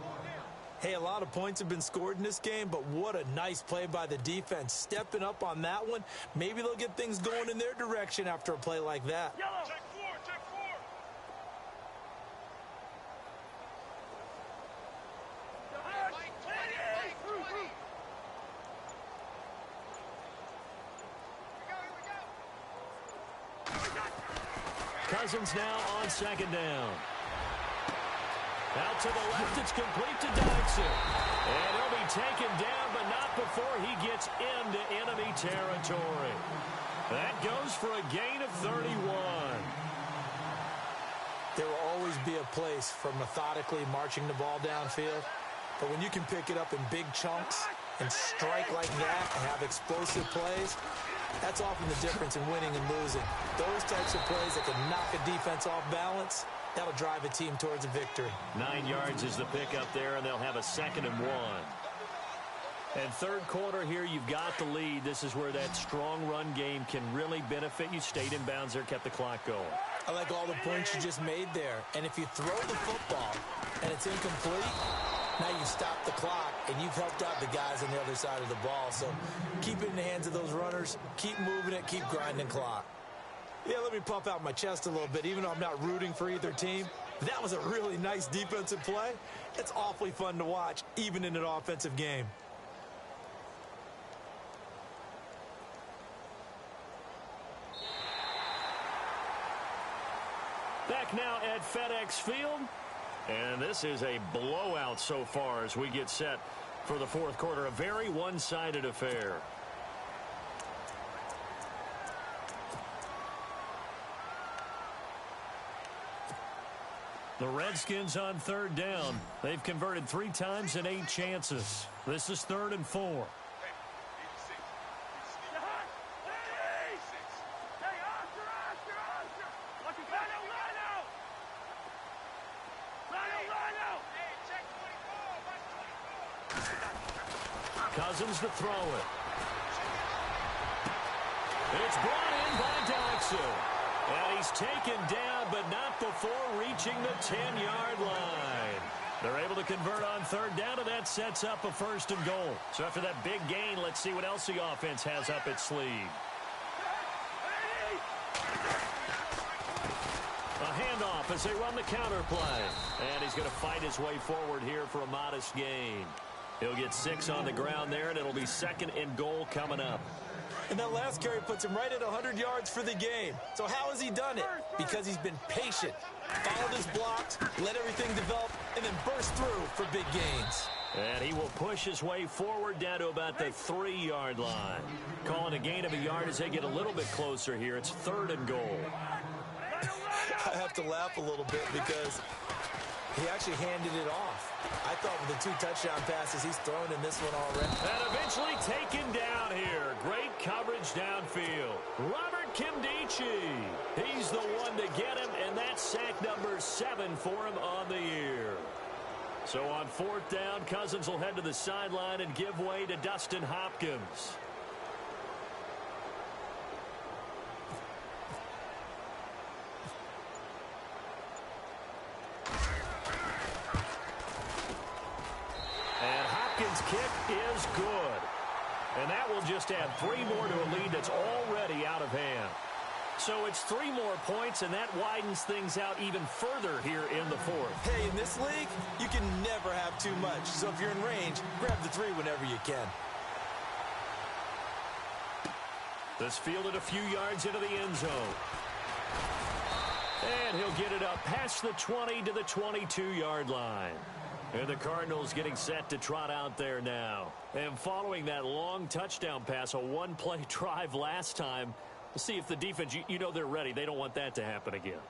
Hey, a lot of points have been scored in this game, but what a nice play by the defense. Stepping up on that one, maybe they'll get things going in their direction after a play like that. Check four, check four. Cousins now on second down. Out to the left, it's complete to Dodson. And he'll be taken down, but not before he gets into enemy territory. That goes for a gain of 31. There will always be a place for methodically marching the ball downfield. But when you can pick it up in big chunks and strike like that and have explosive plays, That's often the difference in winning and losing. Those types of plays that can knock a defense off balance, that'll drive a team towards a victory. 9 yards is the pickup there, and they'll have a 2nd and 1. And third quarter here, you've got the lead. This is where that strong run game can really benefit you. Stayed in bounds there, kept the clock going. I like all the points you just made there. And if you throw the football and it's incomplete, now you stop the clock, and you've helped out the guys on the other side of the ball. So keep it in the hands of those runners. Keep moving it. Keep grinding clock. Yeah, let me pump out my chest a little bit, even though I'm not rooting for either team. That was a really nice defensive play. It's awfully fun to watch, even in an offensive game. Back now at FedEx Field. And this is a blowout so far as we get set for the fourth quarter. A very one-sided affair. The Redskins on third down. They've converted 3 times in 8 chances. This is 3rd and 4. Cousins to throw it. It's brought in by Doxson. And he's taken down, but not before reaching the 10-yard line. They're able to convert on third down, and that sets up a 1st and goal. So after that big gain, let's see what else the offense has up its sleeve. A handoff as they run the counter play. And he's going to fight his way forward here for a modest gain. He'll get 6 on the ground there, and it'll be 2nd and goal coming up. And that last carry puts him right at 100 yards for the game. So how has he done it? Because he's been patient, followed his blocks, let everything develop, and then burst through for big gains. And he will push his way forward down to about the 3-yard line. Calling a gain of a yard as they get a little bit closer here. It's 3rd and goal. I have to laugh a little bit because he actually handed it off. I thought with the 2 touchdown passes, he's thrown in this one already. And eventually taken down here. Great coverage downfield. Robert Kimdichie. He's the one to get him, and that's sack number 7 for him on the year. So on 4th down, Cousins will head to the sideline and give way to Dustin Hopkins. Kick is good. And that will just add 3 more to a lead that's already out of hand. So it's 3 more points, and that widens things out even further here in the 4th. Hey, in this league, you can never have too much. So if you're in range, grab the 3 whenever you can. This fielded a few yards into the end zone. And he'll get it up past the 20 to the 22-yard line. And the Cardinals getting set to trot out there now. And following that long touchdown pass, a 1-play drive last time, we'll see if the defense, you know they're ready. They don't want that to happen again.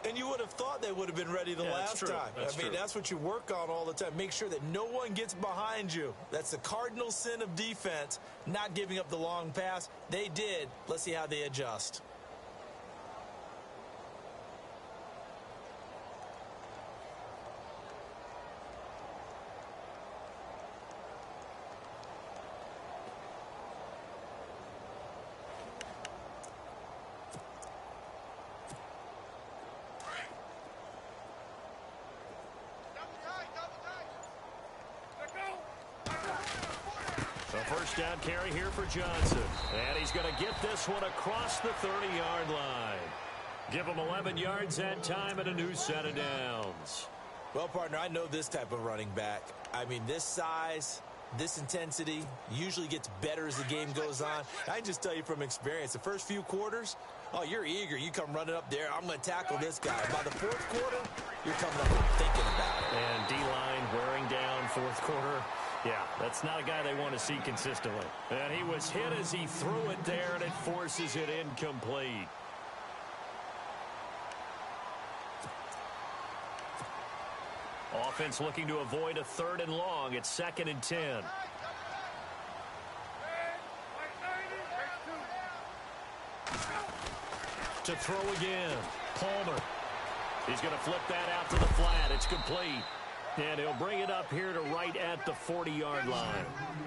And you would have thought they would have been ready the last time. I mean, that's what you work on all the time. Make sure that no one gets behind you. That's the cardinal sin of defense, not giving up the long pass. They did. Let's see how they adjust. First down carry here for Johnson. And he's going to get this one across the 30-yard line. Give him 11 yards that time and a new set of downs. Well, partner, I know this type of running back. I mean, this size, this intensity usually gets better as the game goes on. I can just tell you from experience, the first few quarters, oh, you're eager. You come running up there. I'm going to tackle this guy. By the 4th quarter, you're coming up and thinking about it. And D-line wearing down 4th quarter. Yeah, that's not a guy they want to see consistently. And he was hit as he threw it there, and it forces it incomplete. Offense looking to avoid a 3rd and long. It's 2nd and 10. To throw again. Palmer. He's going to flip that out to the flat. It's complete. And he'll bring it up here to right at the 40-yard line.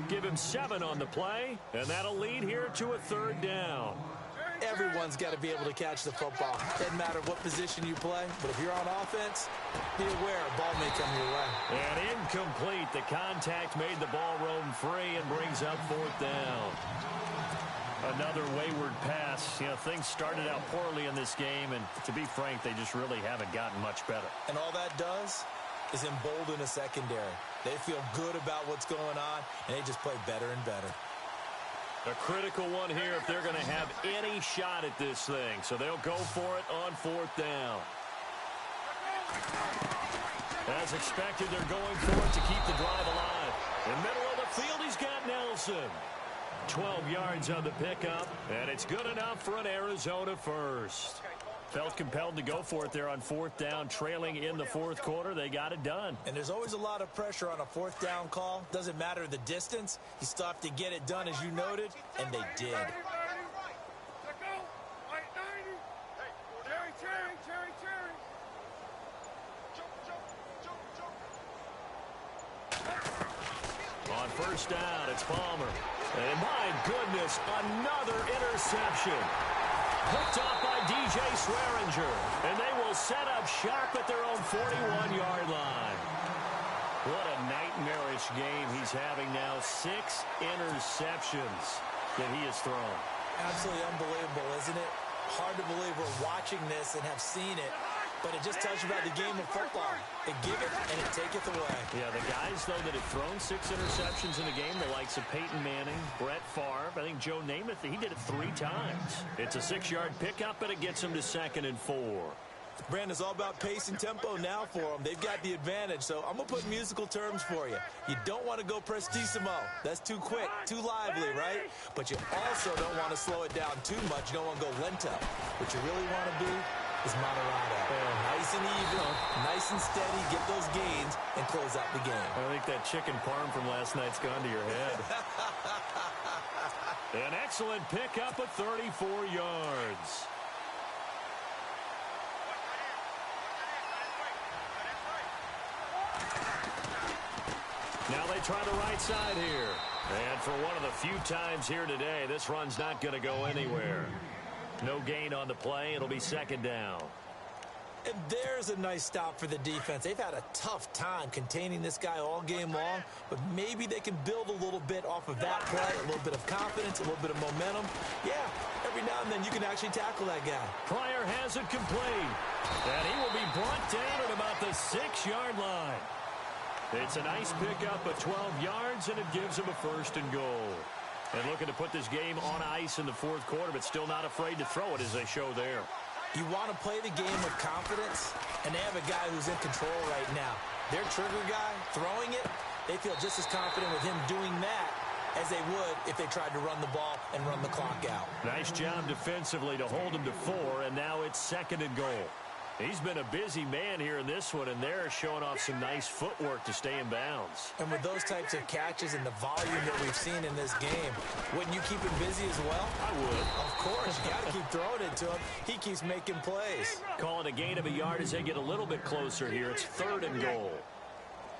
Give him 7 on the play, and that'll lead here to a 3rd down. Everyone's got to be able to catch the football. Doesn't matter what position you play, but if you're on offense, be aware a ball may come your way. And incomplete. The contact made the ball roam free and brings up 4th down. Another wayward pass. You know, things started out poorly in this game, and to be frank, they just really haven't gotten much better. And all that does is embolden a secondary. They feel good about what's going on, and they just play better and better. A critical one here if they're going to have any shot at this thing. So they'll go for it on 4th down. As expected, they're going for it to keep the drive alive. In the middle of the field, he's got Nelson. 12 yards on the pickup, and it's good enough for an Arizona first. Felt compelled to go for it there on 4th down, trailing in the 4th quarter. They got it done. And there's always a lot of pressure on a 4th down call. Doesn't matter the distance. You still have to get it done, as you noted, and they did. On 1st down, it's Palmer. And my goodness, another interception. Picked off by DJ Swearinger. And they will set up shop at their own 41-yard line. What a nightmarish game he's having now. 6 interceptions that he has thrown. Absolutely unbelievable, isn't it? Hard to believe we're watching this and have seen it. But it just tells you about the game of football. They give it and it taketh away. Yeah, the guys, though, that have thrown 6 interceptions in a game, the likes of Peyton Manning, Brett Favre, I think Joe Namath, he did it 3 times. It's a 6-yard pickup, and it gets him to 2nd and 4. Brandon, it's all about pace and tempo now for them. They've got the advantage, so I'm going to put musical terms for you. You don't want to go prestissimo. That's too quick, too lively, right? But you also don't want to slow it down too much. You don't want to go lento. What you really want to do is moderado. Nice and even, nice and steady, get those gains, and close out the game. I think that chicken parm from last night's gone to your head. An excellent pickup of 34 yards. Now they try the right side here. And for one of the few times here today, this run's not going to go anywhere. No gain on the play. It'll be 2nd down. And there's a nice stop for the defense. They've had a tough time containing this guy all game long, but maybe they can build a little bit off of that play, a little bit of confidence, a little bit of momentum. Yeah, every now and then you can actually tackle that guy. Pryor has it complete, and he will be brought down at about the 6-yard line. It's a nice pickup of 12 yards, and it gives him a 1st and goal. And looking to put this game on ice in the 4th quarter, but still not afraid to throw it as they show there. You want to play the game with confidence, and they have a guy who's in control right now. Their trigger guy, throwing it, they feel just as confident with him doing that as they would if they tried to run the ball and run the clock out. Nice job defensively to hold him to 4, and now it's 2nd and goal. He's been a busy man here in this one, and they're showing off some nice footwork to stay in bounds. And with those types of catches and the volume that we've seen in this game, wouldn't you keep him busy as well? I would. Of course. You got to keep throwing it to him. He keeps making plays. Calling a gain of a yard as they get a little bit closer here. It's 3rd and goal.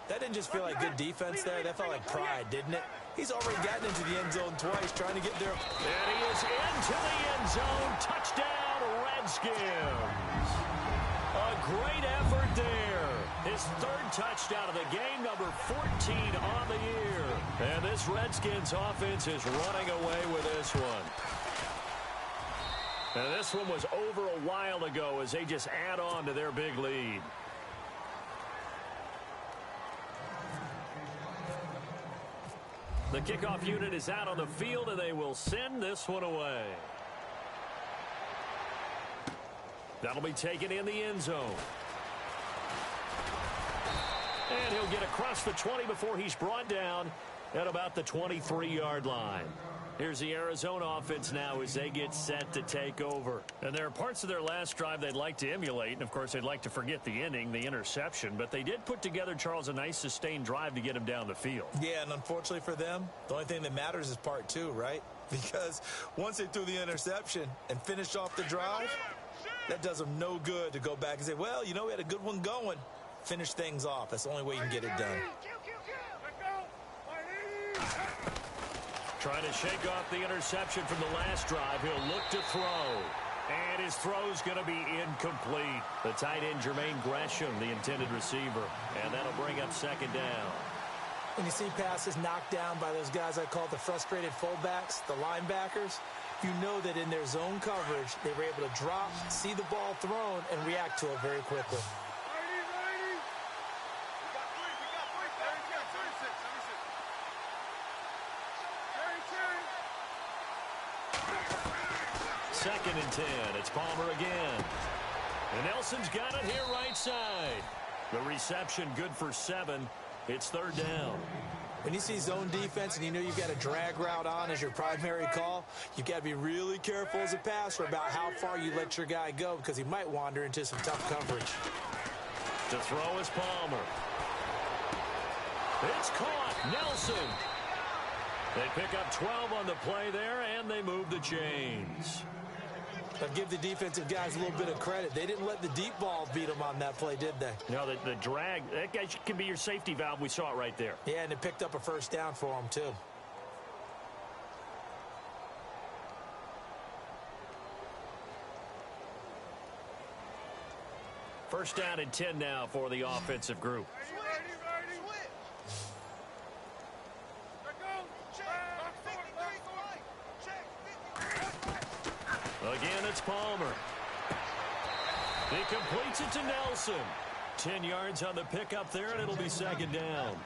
That didn't just feel like good defense there. That felt like pride, didn't it? He's already gotten into the end zone twice, trying to get there. And he is into the end zone. Touchdown, Redskins. A great effort there. His 3rd touchdown of the game, number 14 on the year. And this Redskins offense is running away with this one. And this one was over a while ago as they just add on to their big lead. The kickoff unit is out on the field, and they will send this one away. That'll be taken in the end zone. And he'll get across the 20 before he's brought down at about the 23-yard line. Here's the Arizona offense now as they get set to take over. And there are parts of their last drive they'd like to emulate. And, of course, they'd like to forget the inning, the interception. But they did put together, Charles, a nice sustained drive to get him down the field. Yeah, and unfortunately for them, the only thing that matters is part 2, right? because once they threw the interception and finished off the drive, that does them no good to go back and say, well, you know, we had a good one going. Finish things off. That's the only way you can get it done. Trying to shake off the interception from the last drive. He'll look to throw. And his throw's going to be incomplete. The tight end, Jermaine Gresham, the intended receiver. And that'll bring up second down. When you see passes knocked down by those guys I call the frustrated fullbacks, the linebackers, you know that in their zone coverage, they were able to drop, see the ball thrown, and react to it very quickly. Second and 10. It's Palmer again. And Nelson's got it here right side. The reception good for 7. It's third down. When you see zone defense and you know you've got a drag route on as your primary call, you've got to be really careful as a passer about how far you let your guy go because he might wander into some tough coverage. To throw is Palmer. It's caught. Nelson. They pick up 12 on the play there, and they move the chains. I'll give the defensive guys a little bit of credit. They didn't let the deep ball beat them on that play, did they? No, the drag, that guy can be your safety valve. We saw it right there. Yeah, and it picked up a first down for them, too. First down and 10 now for the offensive group. Again, it's Palmer. He completes it to Nelson. 10 yards on the pickup there, and it'll be second down.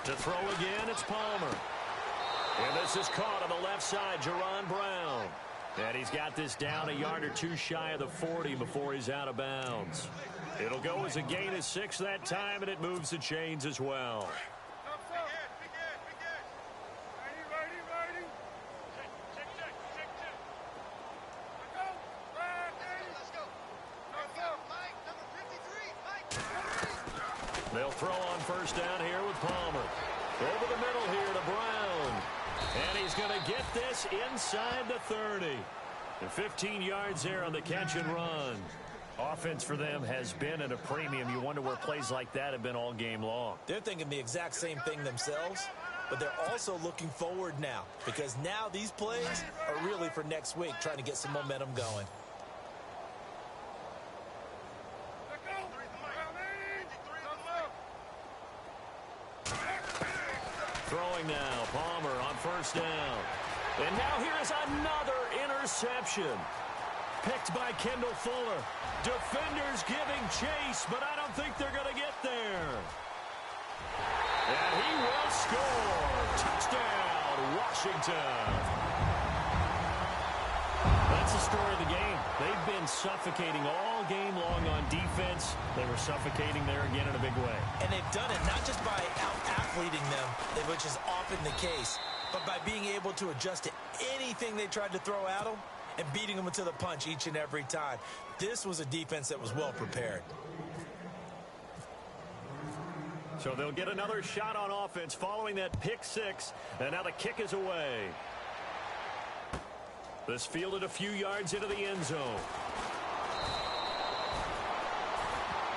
To throw again, it's Palmer. And this is caught on the left side, Jerron Brown. And he's got this down a yard or two shy of the 40 before he's out of bounds. It'll go as a gain of 6 that time, and it moves the chains as well. They'll throw on first down here with Palmer. Over the middle here to Brown. And he's going to get this inside the 30. And 15 yards there on the catch and run. Offense for them has been at a premium. You wonder where plays like that have been all game long. They're thinking the exact same thing themselves, but they're also looking forward now because now these plays are really for next week, trying to get some momentum going. Throwing now, Palmer on first down. And now here is another interception. Picked by Kendall Fuller. Defenders giving chase, but I don't think they're going to get there. And he will score. Touchdown, Washington. That's the story of the game. They've been suffocating all game long on defense. They were suffocating there again in a big way. And they've done it not just by out-athleting them, which is often the case, but by being able to adjust to anything they tried to throw at them and beating them to the punch each and every time. This was a defense that was well prepared. So they'll get another shot on offense following that pick 6, and now the kick is away. This fielded a few yards into the end zone.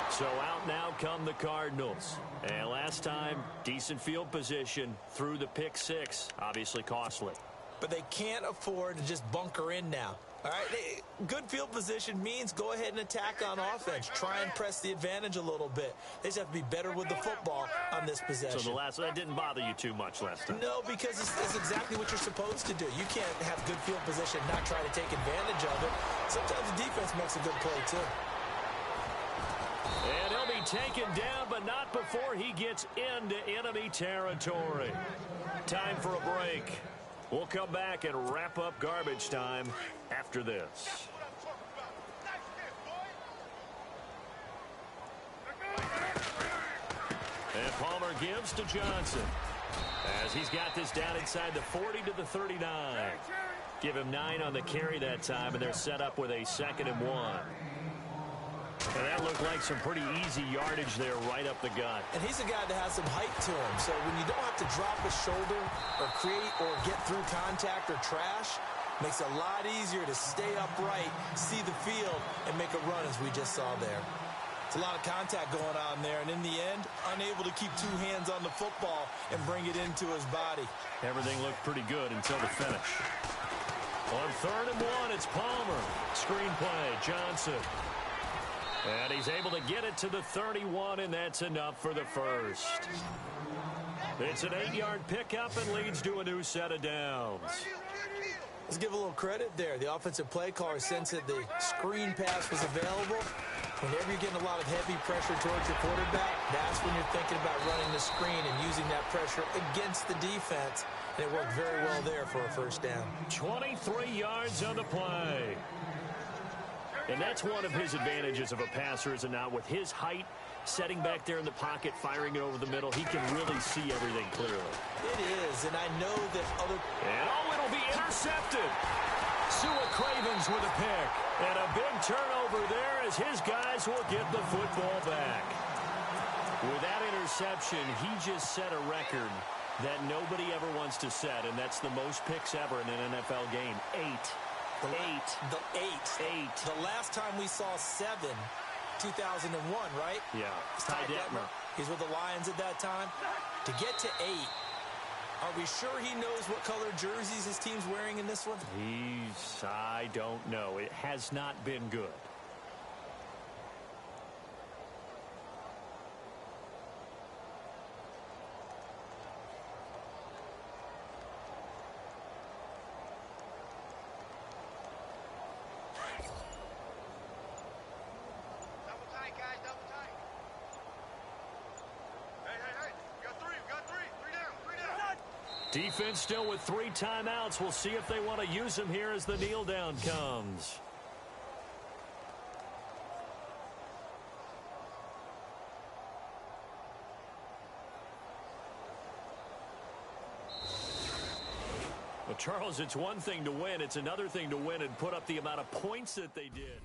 So out now come the Cardinals. And last time, decent field position through the pick 6. Obviously costly. But they can't afford to just bunker in now. All right, good field position means go ahead and attack on offense. Try and press the advantage a little bit. They just have to be better with the football on this possession. So that didn't bother you too much last time? No, because it's exactly what you're supposed to do. You can't have good field position and not try to take advantage of it. Sometimes the defense makes a good play, too. And he'll be taken down, but not before he gets into enemy territory. Time for a break. We'll come back and wrap up garbage time after this. And Palmer gives to Johnson as he's got this down inside the 40 to the 39. Give him 9 on the carry that time, and they're set up with a 2nd and 1. And that looked like some pretty easy yardage there right up the gut. And he's a guy that has some height to him. So when you don't have to drop a shoulder or create or get through contact or trash, makes it a lot easier to stay upright, see the field, and make a run as we just saw there. It's a lot of contact going on there, and in the end, unable to keep two hands on the football and bring it into his body. Everything looked pretty good until the finish. On 3rd and 1, it's Palmer. Screen play, Johnson. And he's able to get it to the 31, and that's enough for the first. It's an 8-yard pickup and leads to a new set of downs. Let's give a little credit there. The offensive play caller sensed that the screen pass was available. Whenever you're getting a lot of heavy pressure towards your quarterback, that's when you're thinking about running the screen and using that pressure against the defense. And it worked very well there for a first down. 23 yards on the play. And that's one of his advantages of a passer, is it not? With his height, setting back there in the pocket, firing it over the middle, he can really see everything clearly. It is, and I know that other... And it'll be intercepted. Sua Cravens with a pick. And a big turnover there as his guys will get the football back. With that interception, he just set a record that nobody ever wants to set, and that's the most picks ever in an NFL game. 8. The last time we saw 7, 2001, right? Yeah. Ty Detmer. He's with the Lions at that time. To get to 8, are we sure he knows what color jerseys his team's wearing in this one? I don't know. It has not been good. Defense still with 3 timeouts. We'll see if they want to use them here as the kneel down comes. Well, Charles, it's one thing to win. It's another thing to win and put up the amount of points that they did.